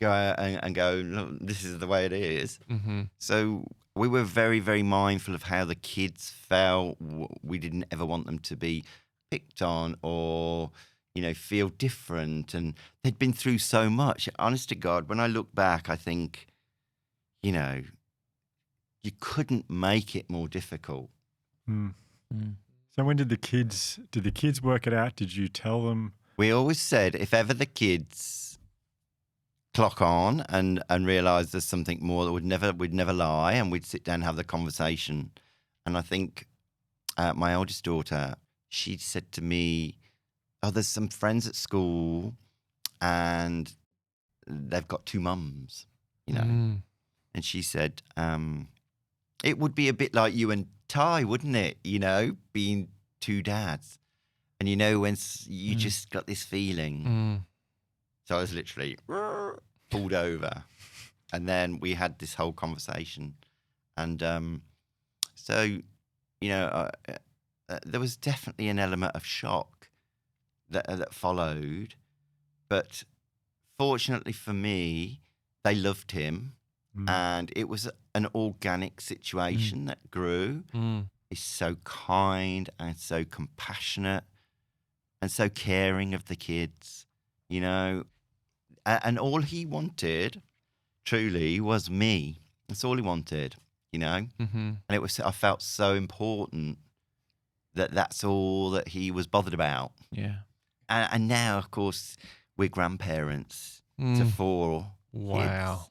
go out and go, "Look, this is the way it is." So we were very, very mindful of how the kids felt. We didn't ever want them to be picked on or, feel different. And they'd been through so much. Honest to God, when I look back, I think, you couldn't make it more difficult. So when did the kids work it out? Did you tell them? We always said, if ever the kids clock on and realise there's something more, that we'd never lie, and we'd sit down and have the conversation. And I think my oldest daughter, she said to me, "Oh, there's some friends at school and they've got two mums, And she said, it would be a bit like you and Ty, wouldn't it? Being two dads. And when you just got this feeling. So I was literally pulled over. And then we had this whole conversation. And so, there was definitely an element of shock that followed. But fortunately for me, they loved him. And it was an organic situation that grew. He's so kind and so compassionate and so caring of the kids, And all he wanted, truly, was me. That's all he wanted, And I felt so important that that's all that he was bothered about. Yeah. And now, of course, we're grandparents to 4 Wow. kids,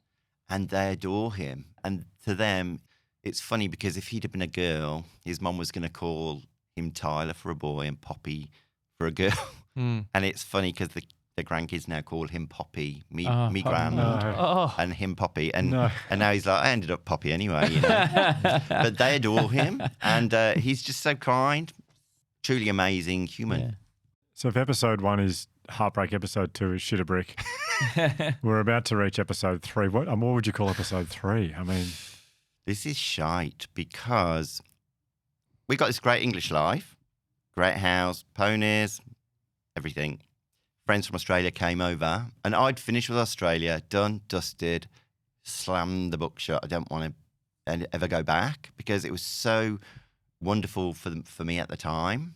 and they adore him. And to them, it's funny because if he'd have been a girl, his mum was going to call him Tyler for a boy and Poppy for a girl. And it's funny because the grandkids now call him Poppy, me grand, Oh. and him Poppy. And No. and now he's like, I ended up Poppy anyway, But they adore him, and he's just so kind, truly amazing human. Yeah. So if episode 1 is heartbreak, episode 2 is shit a brick. We're about to reach episode 3. What would you call episode 3? I mean, This is shite because we got this great English life, great house, ponies, everything. Friends from Australia came over, and I'd finished with Australia, done, dusted, slammed the book shut. I don't want to ever go back because it was so wonderful for me at the time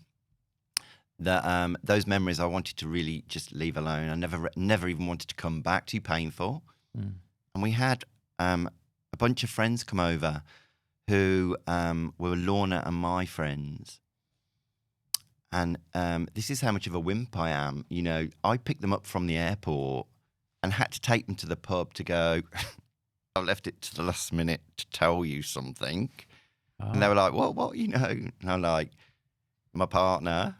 that those memories I wanted to really just leave alone. I never even wanted to come back. Too painful. And we had a bunch of friends come over who were Lorna and my friends. And this is how much of a wimp I am. I picked them up from the airport and had to take them to the pub to go, I left it to the last minute to tell you something. Oh. And they were like, what, you know? And I'm like, my partner.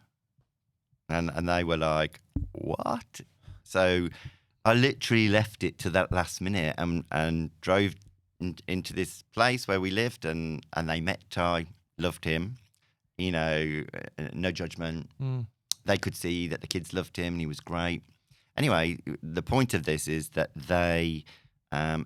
And they were like, what? So I literally left it to that last minute and drove into this place where we lived and they met Ty, loved him, you know, no judgment. They could see that the kids loved him and he was great. Anyway, the point of this is that they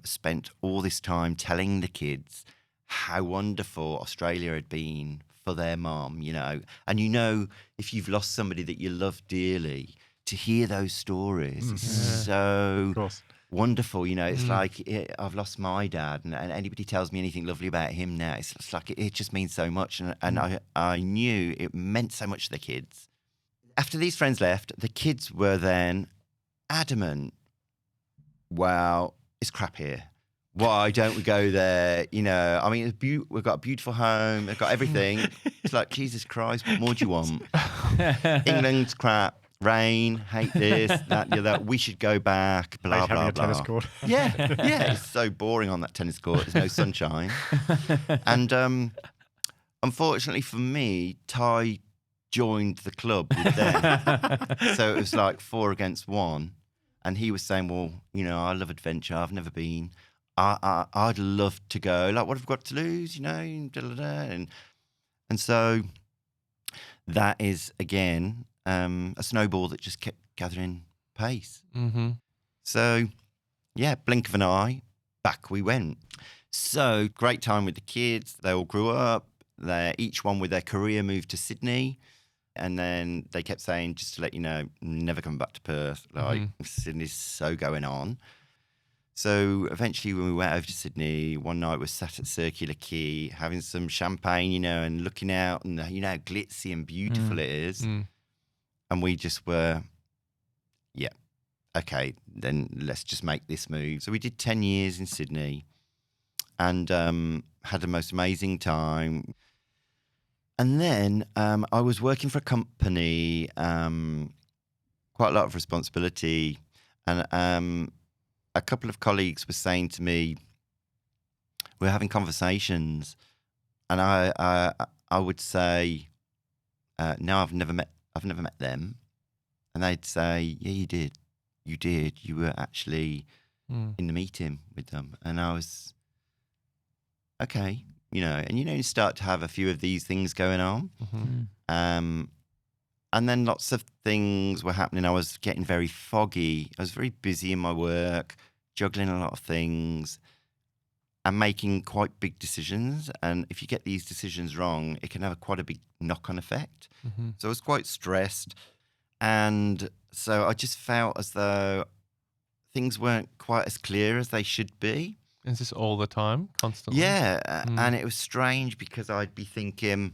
spent all this time telling the kids how wonderful Australia had been for their mom, you know. And, you know, if you've lost somebody that you love dearly, to hear those stories is so Of course. wonderful. You know, it's like I've lost my dad and anybody tells me anything lovely about him now, it's like it just means so much. And I knew it meant so much to the kids. After these friends left, the kids were then adamant, well, it's crap here. Why don't we go there? You know, I mean, we've got a beautiful home. We've got everything. It's like, Jesus Christ, what more do you want? England's crap. Rain, hate this, that, the other. We should go back, blah, Hate having blah, a tennis blah. court. Yeah, it's so boring on that tennis court. There's no sunshine. And unfortunately for me, Ty joined the club with them. So it was like 4 against 1. And he was saying, well, you know, I love adventure. I've never been. I'd love to go. Like, what have we got to lose? You know, and so that is again a snowball that just kept gathering pace. So, yeah, blink of an eye, back we went. So great time with the kids. They all grew up. Each one with their career moved to Sydney. And then they kept saying, just to let you know, never coming back to Perth. Like, Sydney's so going on. So eventually when we went over to Sydney, one night we sat at Circular Quay having some champagne, you know, and looking out and, you know, how glitzy and beautiful it is. And we just were, yeah, okay, then let's just make this move. So we did 10 years in Sydney and had the most amazing time. And then I was working for a company, quite a lot of responsibility, and a couple of colleagues were saying to me, we're having conversations, and I would say, no, I've never met them, and they'd say, yeah, you did, you were actually in the meeting with them, and I was, okay, you know, and you start to have a few of these things going on, and then lots of things were happening. I was getting very foggy. I was very busy in my work, juggling a lot of things and making quite big decisions. And if you get these decisions wrong, it can have quite a big knock-on effect. So I was quite stressed. And so I just felt as though things weren't quite as clear as they should be. Is this all the time, constantly? Yeah. And it was strange because I'd be thinking,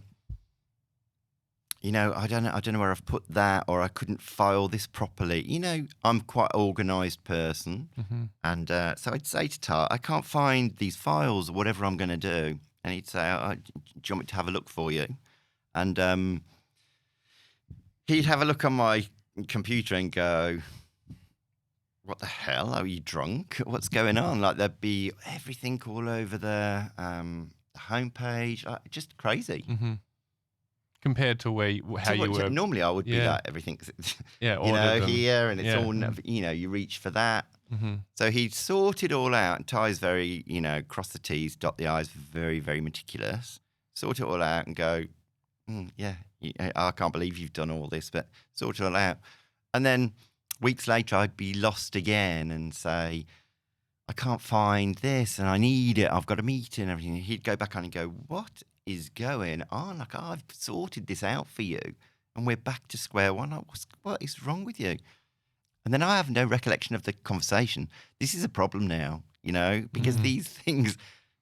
you know, I don't know where I've put that, or I couldn't file this properly. You know, I'm quite an organised person. And so I'd say to Tart, I can't find these files or whatever I'm going to do. And he'd say, do you want me to have a look for you? And he'd have a look on my computer and go, what the hell? Are you drunk? What's going on? Like, there'd be everything all over the homepage. Just crazy. Compared to how you were. Normally, I would be like, everything's, you know, here, and it's all, you know, you reach for that. So he sorted all out. And Ty's very, you know, cross the T's, dot the I's, very, very meticulous. Sort it all out and go, I can't believe you've done all this, but sort it all out. And then weeks later, I'd be lost again and say, I can't find this and I need it. I've got a meeting and everything. He'd go back on and go, what is going on? Like, I've sorted this out for you and we're back to square one. Like, what is wrong with you? And then I have no recollection of the conversation. This is a problem now, you know, because these things,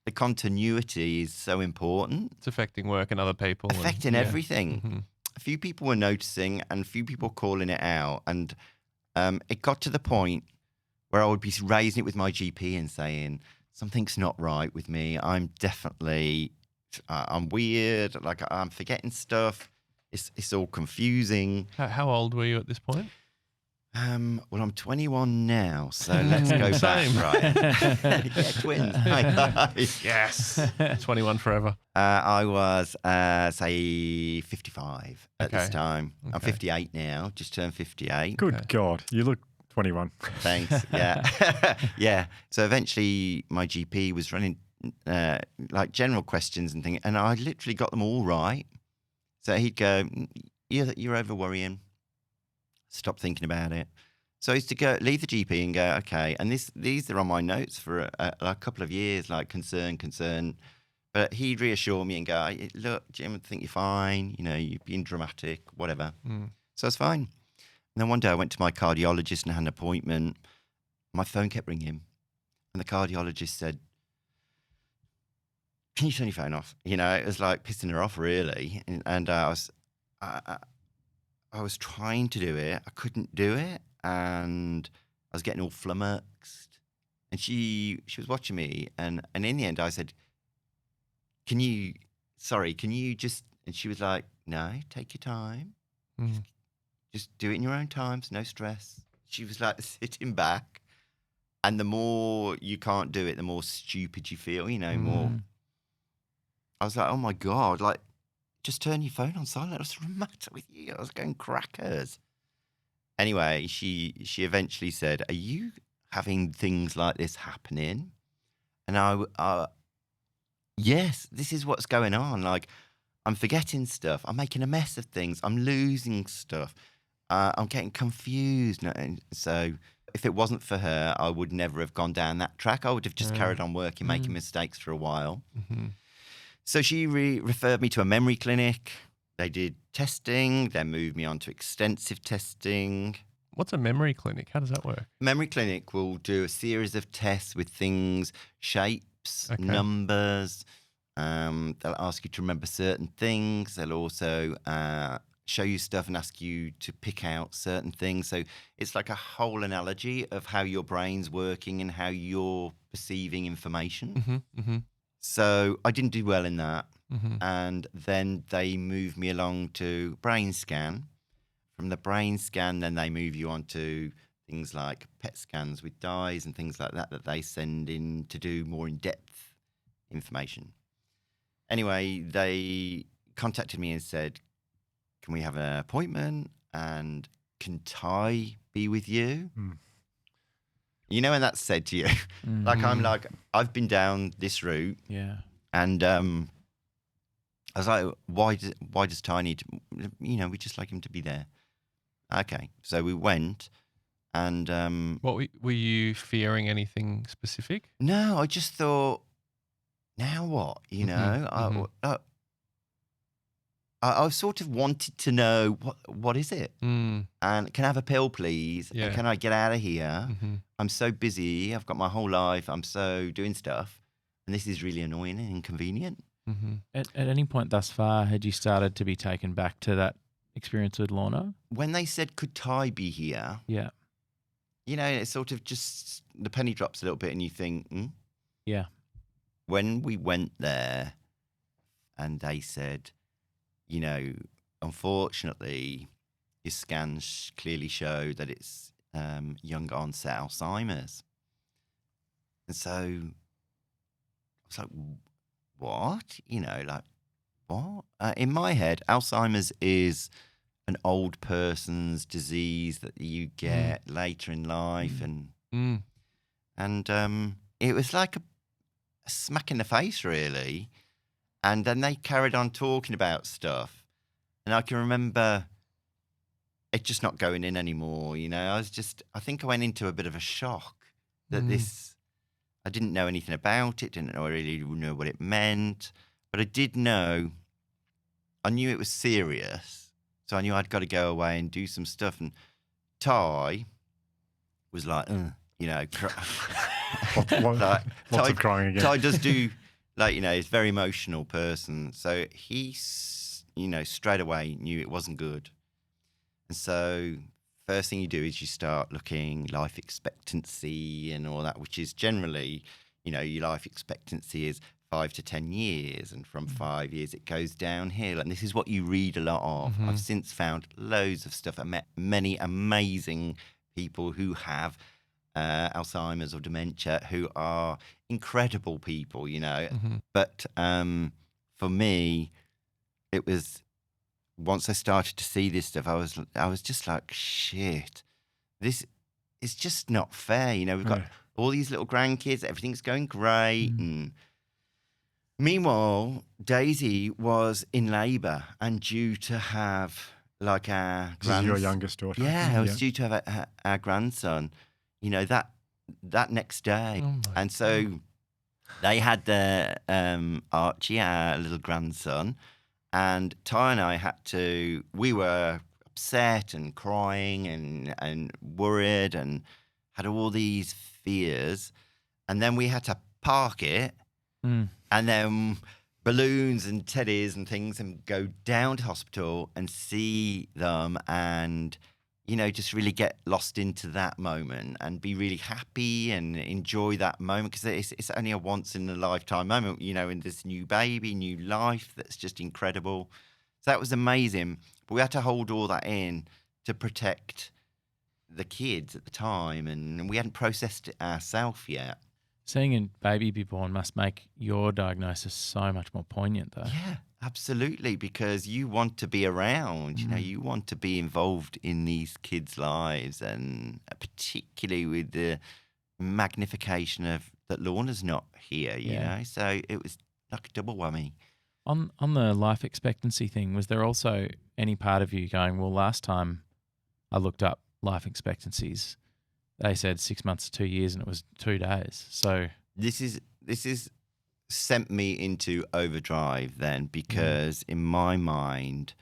the continuity is so important. It's affecting work and other people. Affecting everything. A few people were noticing and a few people calling it out. And it got to the point where I would be raising it with my GP and saying, something's not right with me. I'm definitely, I'm weird. Like, I'm forgetting stuff. It's all confusing. How old were you at this point? Well, I'm 21 now, so let's go back. Same. Right. Yeah, twins. Hi. Yes. 21 forever. I was, say, 55 at this Okay. time. I'm Okay. 58 now, just turned 58. Good Okay. God, you look 21. Thanks. Yeah. Yeah. So eventually my GP was running like general questions and things, and I literally got them all right. So he'd go, you're over worrying. Stop thinking about it. So I used to go leave the GP and go, okay. And these are on my notes for a couple of years, like concern. But he'd reassure me and go, look, Jim, I think you're fine. You know, you're being dramatic, whatever. Mm. So it's fine. And then one day I went to my cardiologist and had an appointment. My phone kept ringing. And the cardiologist said, can you turn your phone off? You know, it was like pissing her off, really. And I was trying to do it. I couldn't do it. And I was getting all flummoxed. And she was watching me. And in the end, I said, can you just... And she was like, no, take your time. Mm. Just do it in your own times, no stress. She was like sitting back. And the more you can't do it, the more stupid you feel, you know, more... I was like, oh my God, like, just turn your phone on silent. What's the matter with you? I was going crackers. Anyway, she eventually said, are you having things like this happening? And I yes, this is what's going on. Like, I'm forgetting stuff. I'm making a mess of things. I'm losing stuff. I'm getting confused. And so if it wasn't for her, I would never have gone down that track. I would have just carried on working, making mistakes for a while. Mm-hmm. So she referred me to a memory clinic. They did testing, then moved me on to extensive testing. What's a memory clinic? How does that work? Memory clinic will do a series of tests with things, shapes, numbers. They'll ask you to remember certain things. They'll also show you stuff and ask you to pick out certain things. So it's like a whole analogy of how your brain's working and how you're perceiving information. Mm-hmm. Mm-hmm. So I didn't do well in that. Mm-hmm. And then they moved me along to brain scan. From the brain scan, then they move you on to things like PET scans with dyes and things like that they send in to do more in-depth information. Anyway, they contacted me and said, can we have an appointment? And can Ty be with you? You know when that's said to you? Like, I'm like, I've been down this route. Yeah. And I was like, why does Ty need to, you know, we just like him to be there. Okay. So we went and... What were you fearing anything specific? No, I just thought, now what? You know, I sort of wanted to know, what is it? And can I have a pill, please? Yeah. And can I get out of here? Mm-hmm. I'm so busy. I've got my whole life. I'm so doing stuff. And this is really annoying and inconvenient. Mm-hmm. At any point thus far, had you started to be taken back to that experience with Lorna? When they said, could Ty be here? Yeah. You know, it's sort of just, the penny drops a little bit and you think, Yeah. When we went there and they said, you know, unfortunately, your scans clearly show that it's younger-onset Alzheimer's. And so I was like, what? You know, like, what? In my head, Alzheimer's is an old person's disease that you get later in life. And it was like a smack in the face, really. And then they carried on talking about stuff. And I can remember it just not going in anymore, you know. I think I went into a bit of a shock that I didn't know anything about it, didn't really know what it meant. But I knew it was serious. So I knew I'd got to go away and do some stuff. And Ty was like, you know, Lots of crying again. Ty does do, like, you know, he's a very emotional person. So he, you know, straight away knew it wasn't good. And so first thing you do is you start looking life expectancy and all that, which is generally, you know, your life expectancy is 5 to 10 years. And from 5 years, it goes downhill. And this is what you read a lot of. I've since found loads of stuff. I met many amazing people who have Alzheimer's or dementia who are incredible people, you know. But for me, it was once I started to see this stuff, I was just like, shit, this is just not fair. You know, we've got all these little grandkids, everything's going great. And meanwhile, Daisy was in labour and due to have like our This is your youngest daughter. Yeah, I was due to have our grandson, you know, that next day. And so they had their Archie, our little grandson, and Ty and I we were upset and crying and worried and had all these fears. And then we had to park it and then balloons and teddies and things and go down to hospital and see them and, you know, just really get lost into that moment and be really happy and enjoy that moment because it's only a once in a lifetime moment, you know, in this new baby, new life that's just incredible. So that was amazing. But we had to hold all that in to protect the kids at the time and we hadn't processed it ourselves yet. Seeing a baby be born must make your diagnosis so much more poignant, though. Yeah, absolutely, because you want to be around, you know, you want to be involved in these kids' lives, and particularly with the magnification of that Lorna's not here, you know, so it was like a double whammy. On the life expectancy thing, was there also any part of you going, well, last time I looked up life expectancies, they said 6 months to 2 years and it was 2 days. So this is sent me into overdrive then, because in my mind,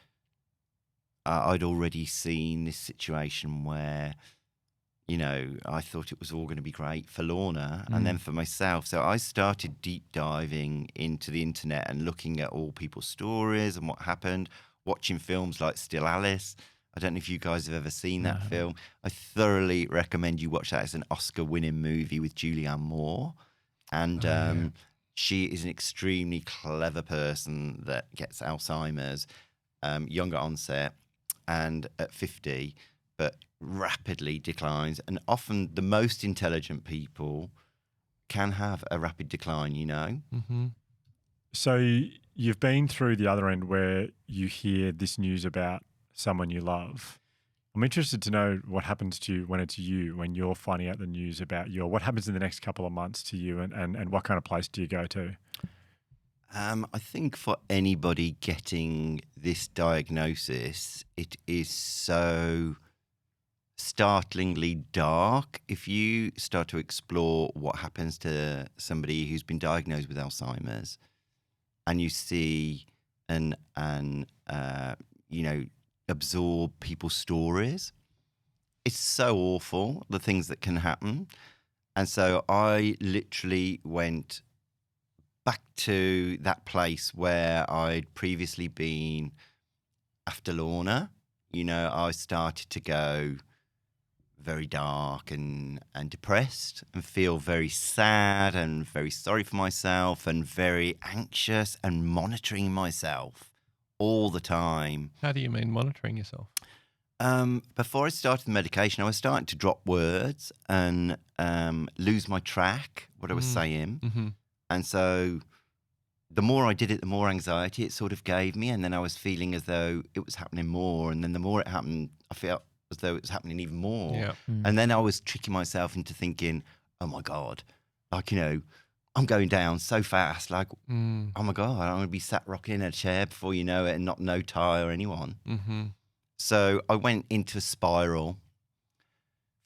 I'd already seen this situation where, you know, I thought it was all going to be great for Lorna and then for myself. So I started deep diving into the internet and looking at all people's stories and what happened, watching films like Still Alice. I don't know if you guys have ever seen that film. I thoroughly recommend you watch that. It's an Oscar-winning movie with Julianne Moore. And she is an extremely clever person that gets Alzheimer's, younger onset, and at 50, but rapidly declines. And often the most intelligent people can have a rapid decline, you know? So you've been through the other end where you hear this news about someone you love. I'm interested to know what happens to you when you're finding out the news about what happens in the next couple of months to you and what kind of place do you go to? I think for anybody getting this diagnosis, it is so startlingly dark. If you start to explore what happens to somebody who's been diagnosed with Alzheimer's and you see and you know, absorb people's stories, it's so awful, the things that can happen. And so I literally went back to that place where I'd previously been after Lorna. You know, I started to go very dark and depressed and feel very sad and very sorry for myself and very anxious and monitoring myself all the time. How do you mean monitoring yourself? Before I started the medication, I was starting to drop words and lose my track, what I was saying. And so the more I did it, the more anxiety it sort of gave me. And then I was feeling as though it was happening more. And then the more it happened, I felt as though it was happening even more. Yeah. And then I was tricking myself into thinking, oh my God, like, you know, I'm going down so fast. Like, oh my God, I'm going to be sat rocking in a chair before you know it and not know Ty or anyone. So I went into a spiral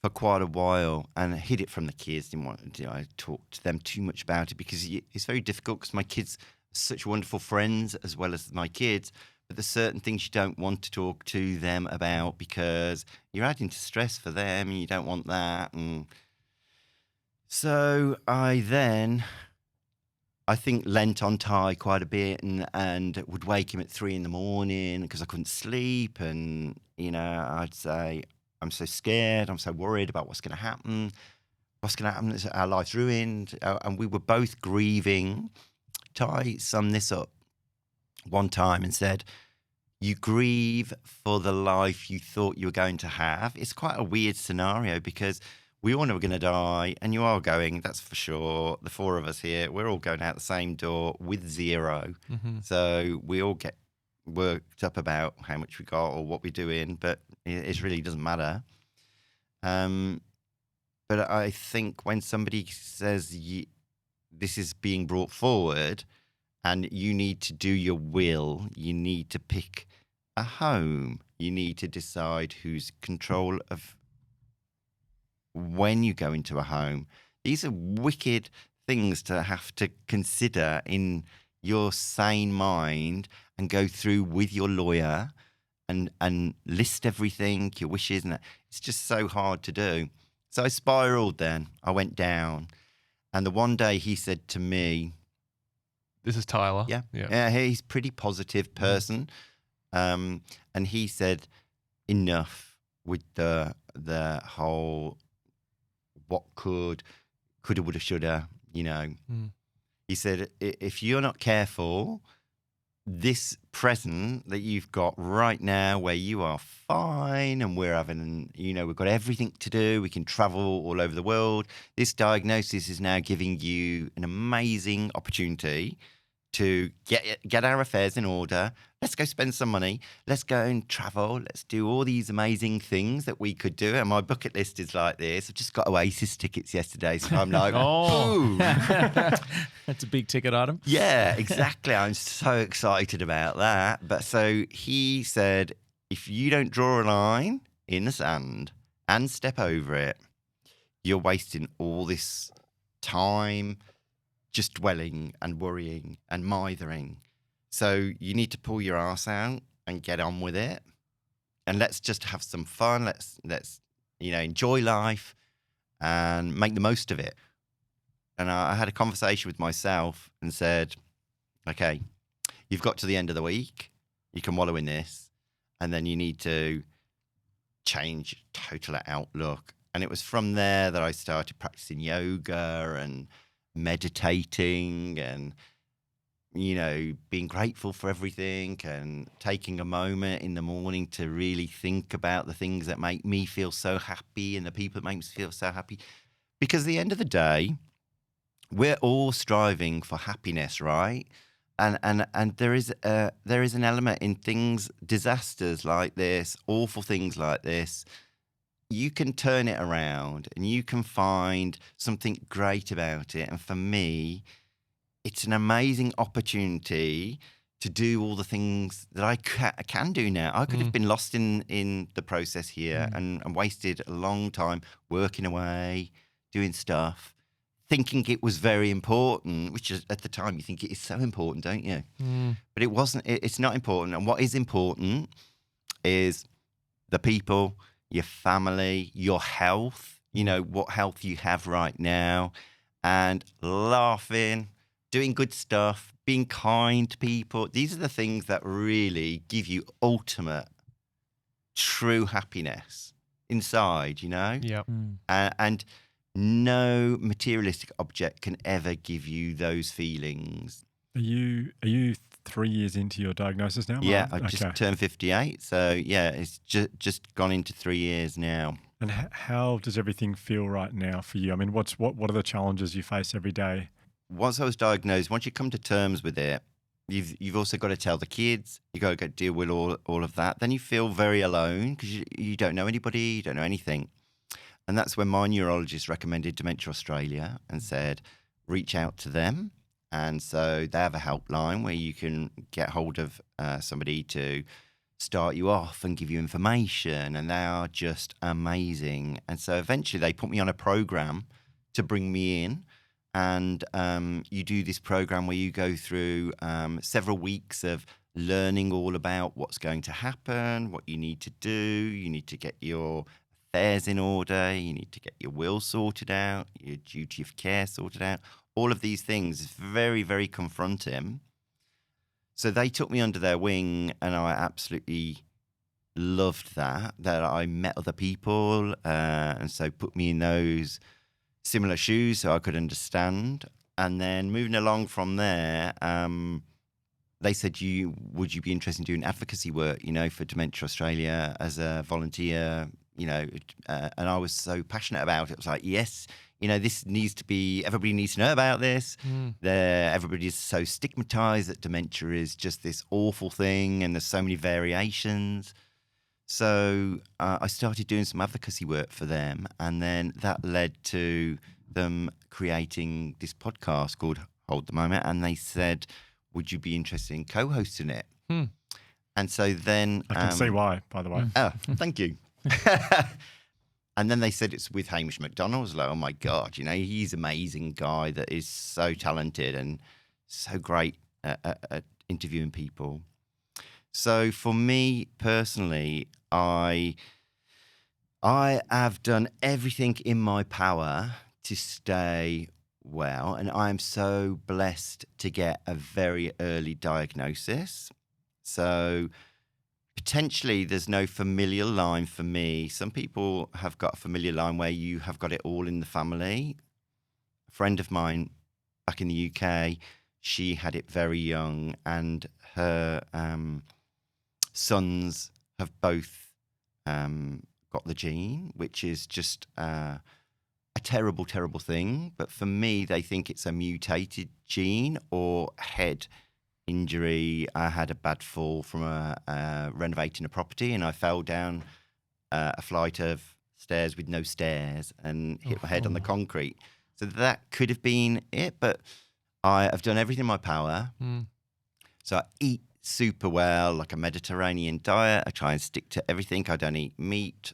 for quite a while and hid it from the kids. Didn't want to talk to them too much about it because it's very difficult because my kids are such wonderful friends as well as my kids. But there's certain things you don't want to talk to them about because you're adding to stress for them and you don't want that. And so I think lent on Ty quite a bit and would wake him at 3 a.m. because I couldn't sleep. And, you know, I'd say, I'm so scared. I'm so worried about what's going to happen. What's going to happen is our life's ruined. And we were both grieving. Ty summed this up one time and said, you grieve for the life you thought you were going to have. It's quite a weird scenario because we all know we're going to die, and you are going, that's for sure. The four of us here, we're all going out the same door with zero. Mm-hmm. So we all get worked up about how much we got or what we're doing, but it really doesn't matter. But I think when somebody says this is being brought forward and you need to do your will, you need to pick a home, you need to decide who's control of when you go into a home. These are wicked things to have to consider in your sane mind and go through with your lawyer and list everything, your wishes, and it's just so hard to do. So I spiraled then. I went down. And the one day he said to me, This is Tyler. yeah, he's a pretty positive person. And he said, enough with the whole what coulda, woulda, shoulda, you know. He said, if you're not careful, this present that you've got right now where you are fine and we're having, we've got everything to do, we can travel all over the world. This diagnosis is now giving you an amazing opportunity to get our affairs in order. Let's go spend some money. Let's go and travel. Let's do all these amazing things that we could do. And my bucket list is like this. I just got Oasis tickets yesterday, so I'm like, Oh. That's a big ticket item. Yeah, exactly. I'm so excited about that. But so he said, if you don't draw a line in the sand and step over it, you're wasting all this time just dwelling and worrying and mithering. So you need to pull your arse out and get on with it. And let's just have some fun. Let's enjoy life and make the most of it. And I had a conversation with myself and said, okay, you've got to the end of the week. You can wallow in this. And then you need to change total outlook. And it was from there that I started practicing yoga and meditating and, being grateful for everything and taking a moment in the morning to really think about the things that make me feel so happy and the people that make me feel so happy. Because at the end of the day, we're all striving for happiness, right? And there is an element in things, disasters like this, awful things like this. You can turn it around and you can find something great about it. And for me, it's an amazing opportunity to do all the things that I can do now. I could have been lost in the process here and wasted a long time working away, doing stuff, thinking it was very important, which is, at the time you think it is so important, don't you? But it wasn't. It's not important. And what is important is the people, your family, your health, what health you have right now, and laughing, doing good stuff, being kind to people. These are the things that really give you ultimate, true happiness inside, Yeah. And no materialistic object can ever give you those feelings. Are you 3 years into your diagnosis now? Yeah, I just turned 58. So, yeah, it's just gone into 3 years now. And how does everything feel right now for you? I mean, what are the challenges you face every day? Once I was diagnosed, once you come to terms with it, you've also got to tell the kids. You got to deal with all of that. Then you feel very alone because you don't know anybody, you don't know anything. And that's when my neurologist recommended Dementia Australia and said, reach out to them. And so they have a helpline where you can get hold of somebody to start you off and give you information. And they are just amazing. And so eventually they put me on a program to bring me in. And you do this program where you go through several weeks of learning all about what's going to happen, what you need to do. You need to get your affairs in order. You need to get your will sorted out, your duty of care sorted out. All of these things is very, very confronting. So they took me under their wing, and I absolutely loved that I met other people, and so put me in those similar shoes so I could understand. And then moving along from there, they said, would you be interested in doing advocacy work, for Dementia Australia as a volunteer, and I was so passionate about it. I was like, yes, this needs to be, everybody needs to know about this. Everybody's so stigmatized that dementia is just this awful thing and there's so many variations. So I started doing some advocacy work for them, and then that led to them creating this podcast called Hold the Moment, and they said, would you be interested in co-hosting it? And so then... I can see why, by the way. Oh, thank you. And then they said it's with Hamish McDonald. I was like, oh my God, he's an amazing guy that is so talented and so great at interviewing people. So for me personally, I have done everything in my power to stay well, and I'm so blessed to get a very early diagnosis. So potentially there's no familial line for me. Some people have got a familial line where you have got it all in the family. A friend of mine back in the UK, she had it very young, and her sons have both got the gene, which is just a terrible, terrible thing. But for me, they think it's a mutated gene or head injury. I had a bad fall from renovating a property, and I fell down a flight of stairs with no stairs and hit my head on the concrete. So that could have been it, but I have done everything in my power. So I eat super well, like a Mediterranean diet. I try and stick to everything. I don't eat meat,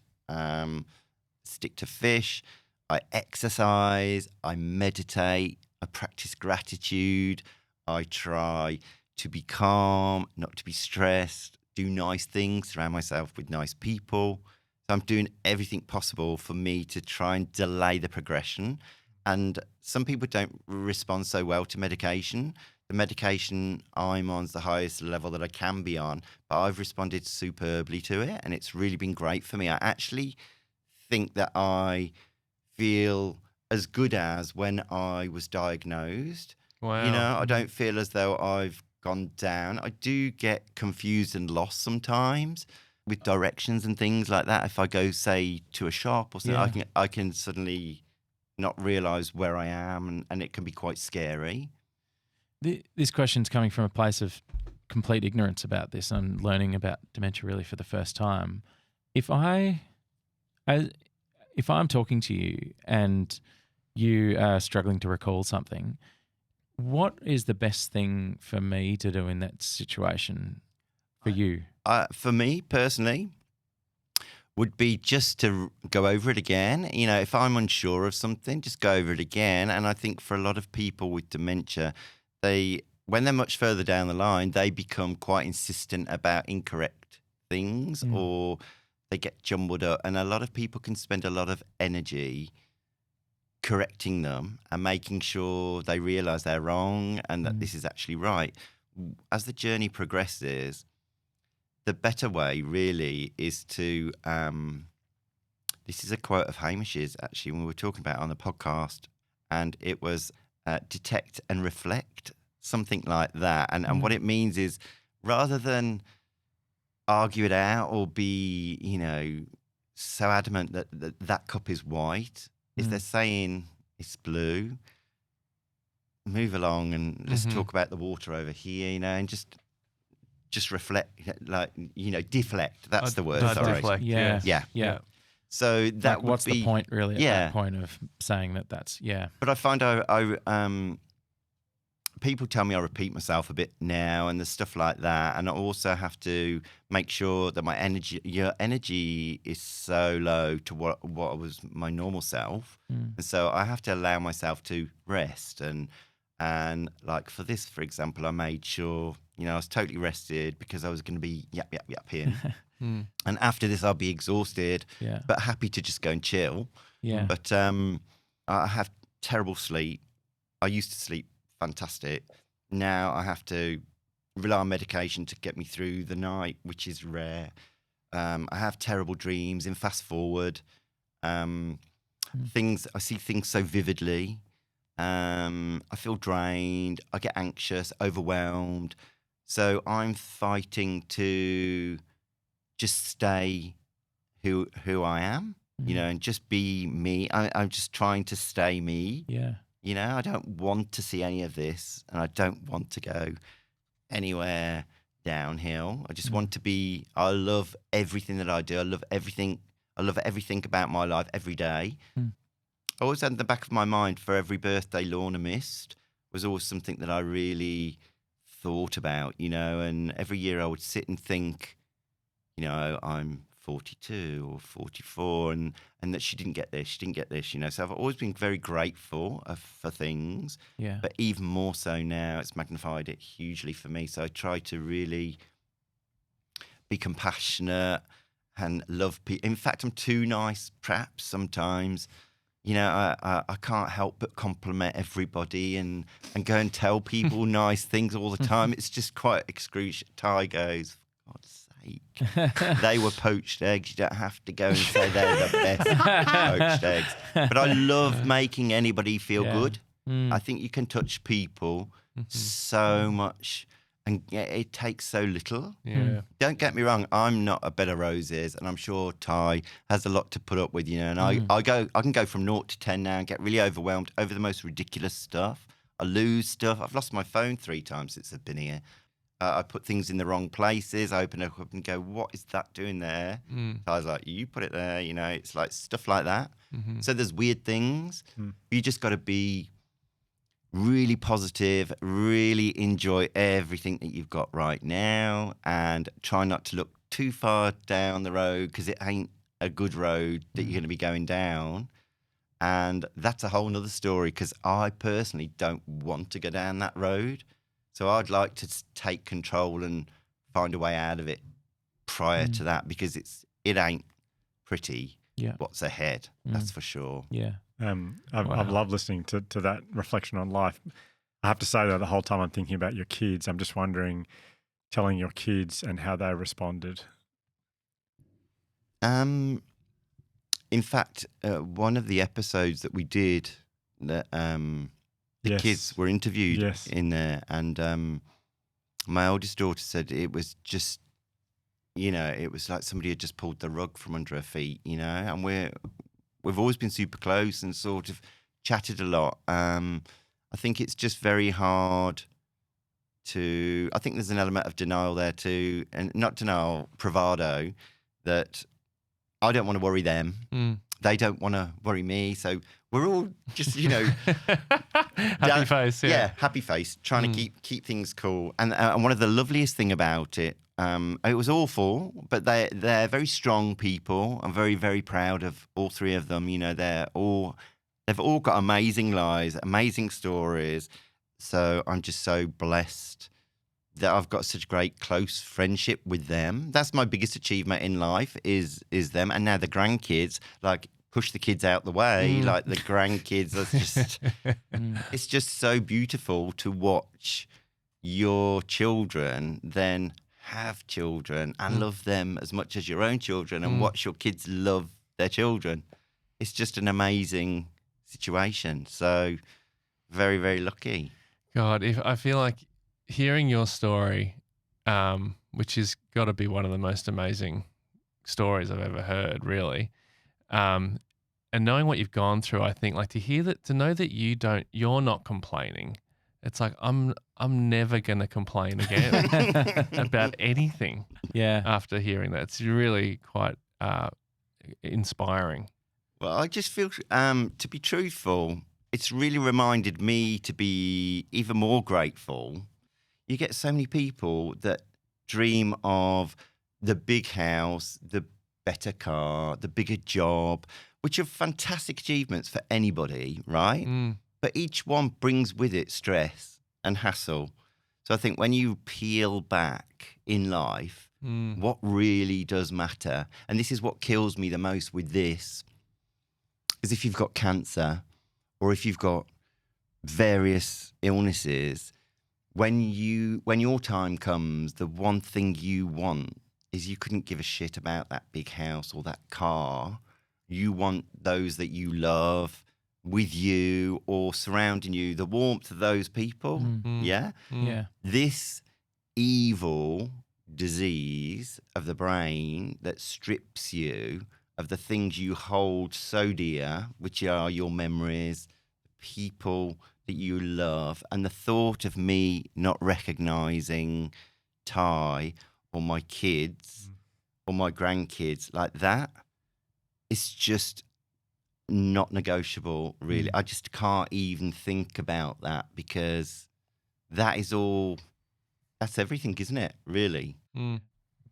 stick to fish. I exercise, I meditate, I practice gratitude. I try to be calm, not to be stressed, do nice things, surround myself with nice people. So I'm doing everything possible for me to try and delay the progression. And some people don't respond so well to medication. The medication I'm on is the highest level that I can be on, but I've responded superbly to it, and it's really been great for me. I actually think that I feel as good as when I was diagnosed. Wow. I don't feel as though I've gone down. I do get confused and lost sometimes with directions and things like that. If I go, say, to a shop or something, I can suddenly not realise where I am, and it can be quite scary. This question's coming from a place of complete ignorance about this. I'm learning about dementia really for the first time. If I'm talking to you and you are struggling to recall something, what is the best thing for me to do in that situation for you? For me personally, would be just to go over it again. If I'm unsure of something, just go over it again. And I think for a lot of people with dementia, when they're much further down the line, they become quite insistent about incorrect things, or they get jumbled up. And a lot of people can spend a lot of energy correcting them and making sure they realise they're wrong and that this is actually right. As the journey progresses, the better way really is to, this is a quote of Hamish's actually when we were talking about it on the podcast, and it was detect and reflect, something like that. And what it means is, rather than argue it out or be, so adamant that cup is white, if they're saying it's blue, move along and let's talk about the water over here, and just reflect, deflect. That's the word. Sorry. Deflect, Yeah. Yeah. So that would what's be the point really at that point of saying that's. But I find people tell me I repeat myself a bit now and there's stuff like that, and I also have to make sure that your energy is so low to what was my normal self, and so I have to allow myself to rest. And like for this, for example, I made sure I was totally rested because I was going to be yap here. And after this, I'll be exhausted, but happy to just go and chill. But I have terrible sleep. I used to sleep fantastic. Now I have to rely on medication to get me through the night, which is rare. I have terrible dreams. In fast forward, I see things so vividly. I feel drained. I get anxious, overwhelmed. So I'm fighting to just stay who I am, and just be me. I'm just trying to stay me. Yeah. I don't want to see any of this, and I don't want to go anywhere downhill. I just want to be. I love everything that I do. I love everything. I love everything about my life every day. Mm. I always had in the back of my mind for every birthday Lorna missed was always something that I really thought about, and every year I would sit and think, I'm 42 or 44 and that she didn't get this, So I've always been very grateful for things, Yeah. but even more so now, it's magnified it hugely for me. So I try to really be compassionate and love people. In fact, I'm too nice, perhaps, sometimes. I can't help but compliment everybody and go and tell people nice things all the time. It's just quite excruciating. Ty goes, for God's sake, they were poached eggs. You don't have to go and say they're the best poached eggs. But I love making anybody feel good. I think you can touch people so much. And it takes so little. Yeah. Don't get me wrong, I'm not a bed of roses, and I'm sure Ty has a lot to put up with, and I can go from 0 to 10 now and get really overwhelmed over the most ridiculous stuff. I lose stuff. I've lost my phone 3 times since I've been here. I put things in the wrong places. I open it up and go, what is that doing there? I was like, you put it there, it's like stuff like that. So there's weird things. You just got to be really positive, really enjoy everything that you've got right now, and try not to look too far down the road because it ain't a good road that you're going to be going down. And that's a whole nother story because I personally don't want to go down that road. So I'd like to take control and find a way out of it prior to that, because it ain't pretty what's ahead, that's for sure. Yeah. I've loved listening to that reflection on life. I have to say, though, the whole time I'm thinking about your kids, I'm just wondering, telling your kids and how they responded. In fact, one of the episodes that we did, that the kids were interviewed in there, and my oldest daughter said it was just, it was like somebody had just pulled the rug from under her feet, and we've always been super close and sort of chatted a lot. I think it's just very hard I think there's an element of denial there too, and not denial, bravado, that I don't want to worry them. They don't want to worry me. So we're all just, happy face. Yeah. Happy face, trying to keep things cool. And one of the loveliest thing about it, it was awful, but they're very strong people. I'm very, very proud of all 3 of them. They've all got amazing lives, amazing stories. So I'm just so blessed that I've got such great close friendship with them. That's my biggest achievement in life is them. And now the grandkids, like, push the kids out the way. Like, the grandkids are just, it's just so beautiful to watch your children then have children and love them as much as your own children, and watch your kids love their children. It's just an amazing situation. So very, very lucky. God, I feel like hearing your story, which has got to be one of the most amazing stories I've ever heard, really, and knowing what you've gone through, I think, like, to know that you're not complaining. It's like, I'm never going to complain again about anything. Yeah. After hearing that, it's really quite inspiring. Well, I just feel, to be truthful, it's really reminded me to be even more grateful. You get so many people that dream of the big house, the better car, the bigger job, which are fantastic achievements for anybody, right? But each one brings with it stress and hassle. So I think when you peel back in life, what really does matter, and this is what kills me the most with this, is if you've got cancer or if you've got various illnesses, when your time comes, the one thing you want is you couldn't give a shit about that big house or that car. You want those that you love with you or surrounding you, the warmth of those people. Yeah. Yeah. This evil disease of the brain that strips you of the things you hold so dear, which are your memories, people that you love, and the thought of me not recognizing Ty or my kids or my grandkids like that, it's just not negotiable, really. I just can't even think about that, because that is all, that's everything, isn't it? Really.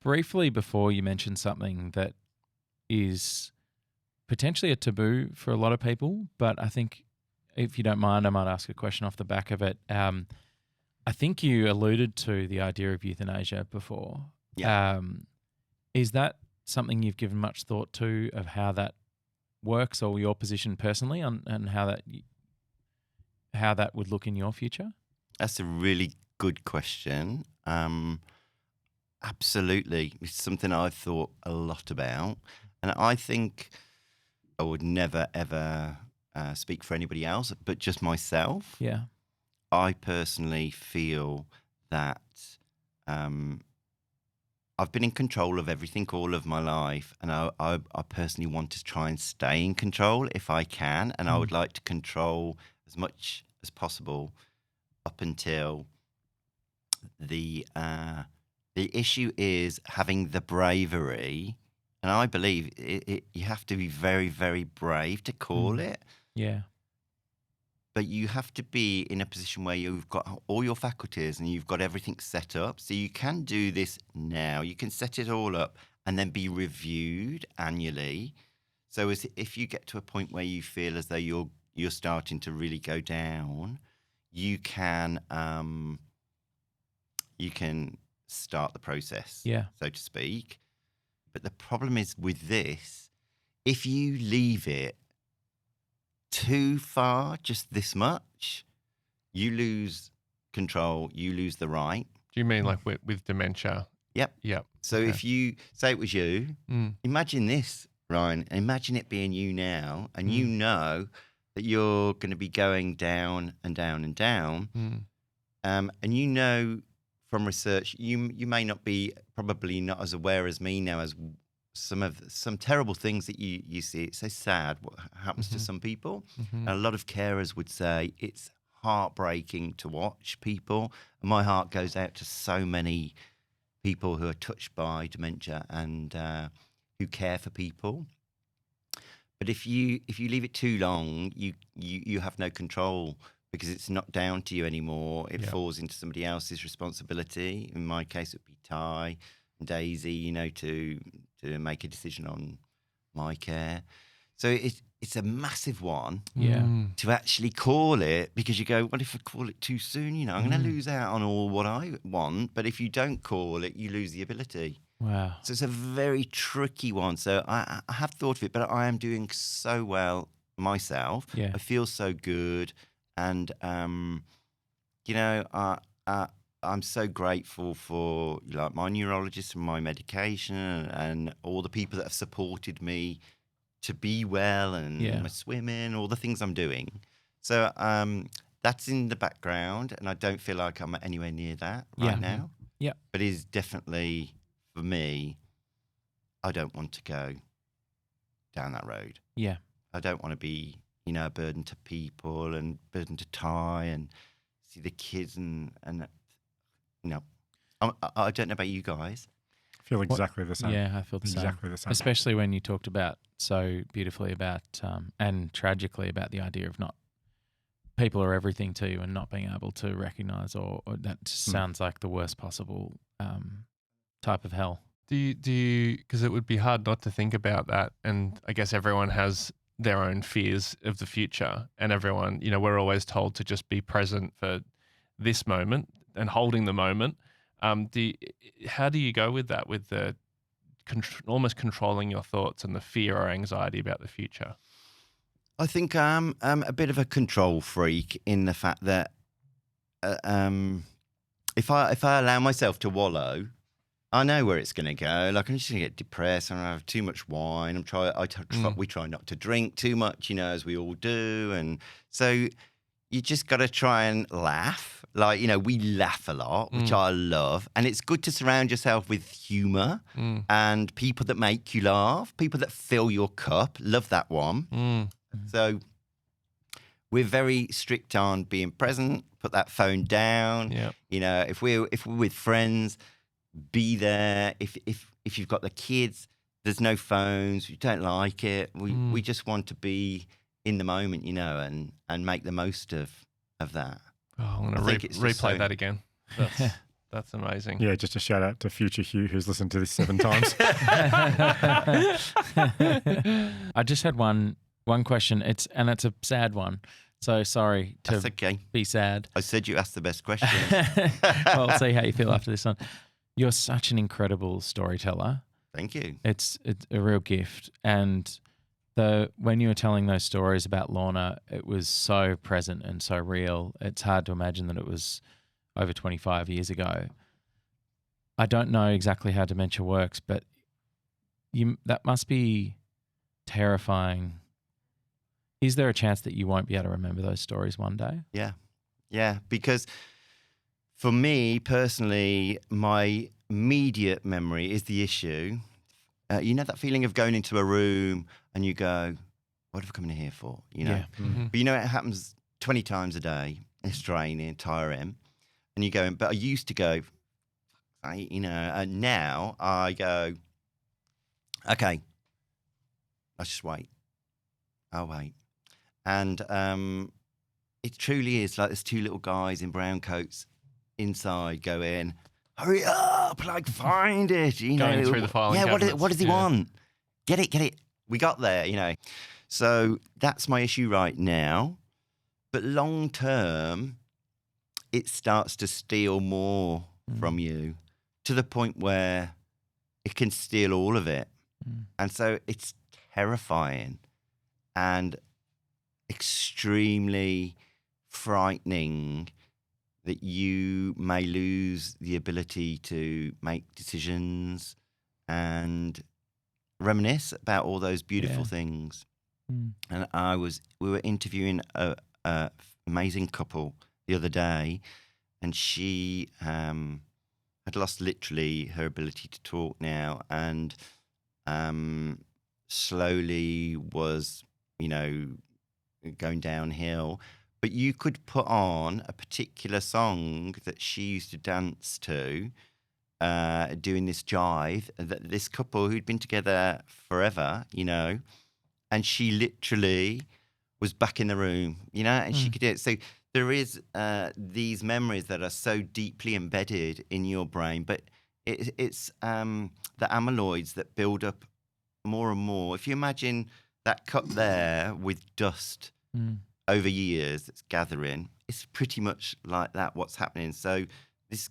Briefly before, you mentioned something that is potentially a taboo for a lot of people, but I think, if you don't mind, I might ask a question off the back of it. I think you alluded to the idea of euthanasia before. Yeah. Is that something you've given much thought to, of how that works, or your position personally on and how that would look in your future? That's a really good question. Absolutely. It's something I've thought a lot about. And I think I would never, ever speak for anybody else, but just myself. Yeah. I personally feel that I've been in control of everything all of my life, and I personally want to try and stay in control if I can, and I would like to control as much as possible up until the issue is having the bravery, and I believe you have to be very, very brave to call it. Yeah. But you have to be in a position where you've got all your faculties and you've got everything set up. So you can do this now. You can set it all up and then be reviewed annually. So if you get to a point where you feel as though you're starting to really go down, you can start the process, so to speak. But the problem is with this, if you leave it too far, just this much, you lose control, you lose the right. Do you mean like with dementia? Yep. So Okay. if you say it was you, imagine this, Ryan, imagine it being you now, and you know that you're going to be going down and down and down. And you know from research, you may not be, probably not as aware as me now, as some terrible things that you see. It's so sad what happens to some people. And a lot of carers would say it's heartbreaking to watch people. And my heart goes out to so many people who are touched by dementia and who care for people. But if you leave it too long, you have no control, because it's not down to you anymore. It falls into somebody else's responsibility. In my case, it would be Ty and Daisy, to make a decision on my care. So it's a massive one to actually call it, because you go, well, if I call it too soon, I'm going to lose out on all what I want. But if you don't call it, you lose the ability. Wow. So it's a very tricky one. So I have thought of it, but I am doing so well myself. Yeah. I feel so good. And, I'm so grateful for my neurologist and my medication and all the people that have supported me to be well, and my swimming, all the things I'm doing. So that's in the background, and I don't feel like I'm anywhere near that right now. Yeah. But it is definitely, for me, I don't want to go down that road. Yeah. I don't want to be, a burden to people and burden to Ty and see the kids and I don't know about you guys. I feel exactly the same. Yeah, I feel the exactly the same. Especially when you talked about so beautifully about and tragically about the idea of not, people are everything to you, and not being able to recognize, or that just sounds like the worst possible type of hell. Do you, because it would be hard not to think about that. And I guess everyone has their own fears of the future, and everyone, we're always told to just be present for this moment and holding the moment. How do you go with that, with the almost controlling your thoughts and the fear or anxiety about the future? I think I'm a bit of a control freak, in the fact that if I allow myself to wallow, I know where it's going to go. Like, I'm just going to get depressed, and I have too much wine. We try not to drink too much, as we all do. And so you just got to try and laugh. Like, we laugh a lot, which I love. And it's good to surround yourself with humor and people that make you laugh, people that fill your cup. Love that one. So we're very strict on being present, put that phone down. Yeah. If we're with friends, be there. If you've got the kids, there's no phones. You don't like it. We just want to be in the moment, and make the most of that. Oh, I'm going to replay that again. That's amazing. Yeah, just a shout out to future Hugh, who's listened to this 7 times. I just had one question. It's a sad one. So sorry to That's okay. be sad. I said you asked the best question. Well, I'll see how you feel after this one. You're such an incredible storyteller. Thank you. It's a real gift. And when you were telling those stories about Lorna, it was so present and so real. It's hard to imagine that it was over 25 years ago. I don't know exactly how dementia works, but that must be terrifying. Is there a chance that you won't be able to remember those stories one day? Yeah, because for me personally, my immediate memory is the issue. That feeling of going into a room and you go, what have I come in here for? Yeah. Mm-hmm. But it happens 20 times a day. It's draining, tiring. And you go, but I used to go, and now I go, okay, let's just wait. I'll wait. And it truly is like there's 2 little guys in brown coats inside going, hurry up, like find it. Going through the filing cabinets. What does he want? Get it. We got there, So that's my issue right now. But long term, it starts to steal more from you to the point where it can steal all of it. And so it's terrifying and extremely frightening that you may lose the ability to make decisions and reminisce about all those beautiful things. And we were interviewing a amazing couple the other day, and she had lost literally her ability to talk now, and slowly was, going downhill. But you could put on a particular song that she used to dance to, doing this jive, that this couple who'd been together forever, and she literally was back in the room, and she could do it. So there is these memories that are so deeply embedded in your brain, but it's the amyloids that build up more and more. If you imagine that cup there with dust over years that's gathering, it's pretty much like that, what's happening. So this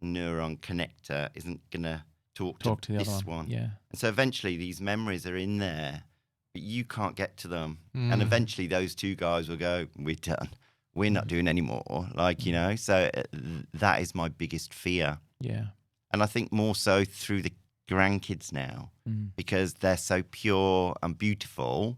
neuron connector isn't going to talk to the this other one. Yeah. And so eventually these memories are in there, but you can't get to them. And eventually those 2 guys will go, we're done. We're not doing any more. So that is my biggest fear. Yeah. And I think more so through the grandkids now, because they're so pure and beautiful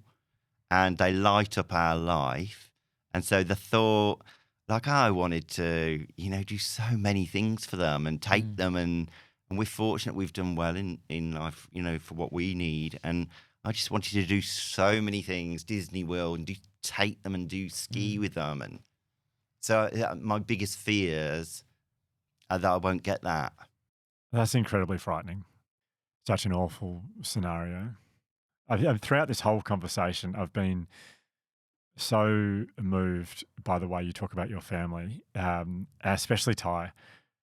and they light up our life. And so the thought, I wanted to, do so many things for them and take them. And we're fortunate we've done well in life, for what we need. And I just wanted to do so many things, Disney World, and take them and do ski with them. And so my biggest fears are that I won't get that. That's incredibly frightening. Such an awful scenario. Throughout this whole conversation, I've been so moved by the way you talk about your family, especially Ty.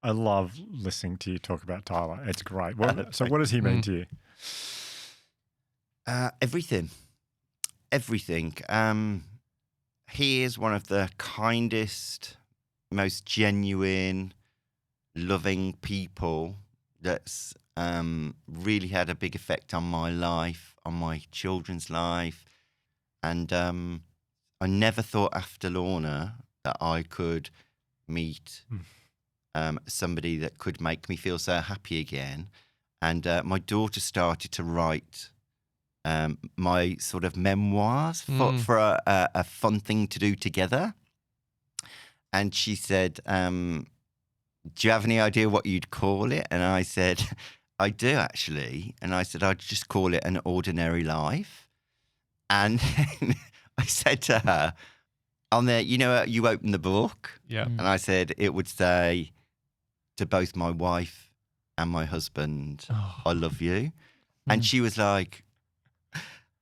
I love listening to you talk about Tyler. It's great. So what does he mean to you? Everything. He is one of the kindest, most genuine, loving people that's really had a big effect on my life, on my children's life. And I never thought after Lorna that I could meet somebody that could make me feel so happy again. And my daughter started to write my sort of memoirs for a fun thing to do together. And she said, do you have any idea what you'd call it? And I said, I do actually. And I said, I'd just call it An Ordinary Life. And then I said to her, on there, you know, you open the book. Yeah. And I said, it would say to both my wife and my husband, I love you. And she was like,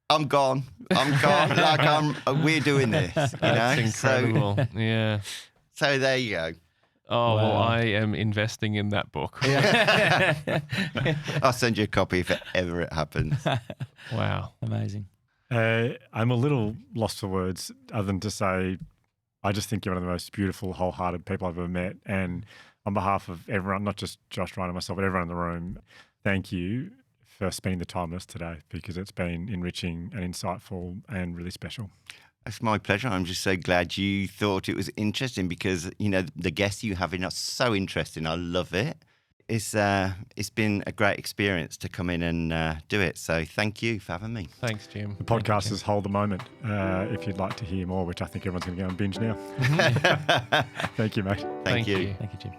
I'm gone. Like we're doing this, you That's know? incredible. Yeah. So there you go. Oh, well, Wow. I am investing in that book. I'll send you a copy if ever it happens. Wow. Amazing. I'm a little lost for words other than to say, I just think you're one of the most beautiful, wholehearted people I've ever met. And on behalf of everyone, not just Josh, Ryan and myself, but everyone in the room, thank you for spending the time with us today, because it's been enriching and insightful and really special. It's my pleasure. I'm just so glad you thought it was interesting, because, you know, the guests you have in are so interesting. I love it. It's been a great experience to come in and do it. So thank you for having me. Thanks, Jim. The podcast is Hold the Moment. If you'd like to hear more, which I think everyone's going to go and binge now. Thank you, mate. Thank you. Thank you, Jim.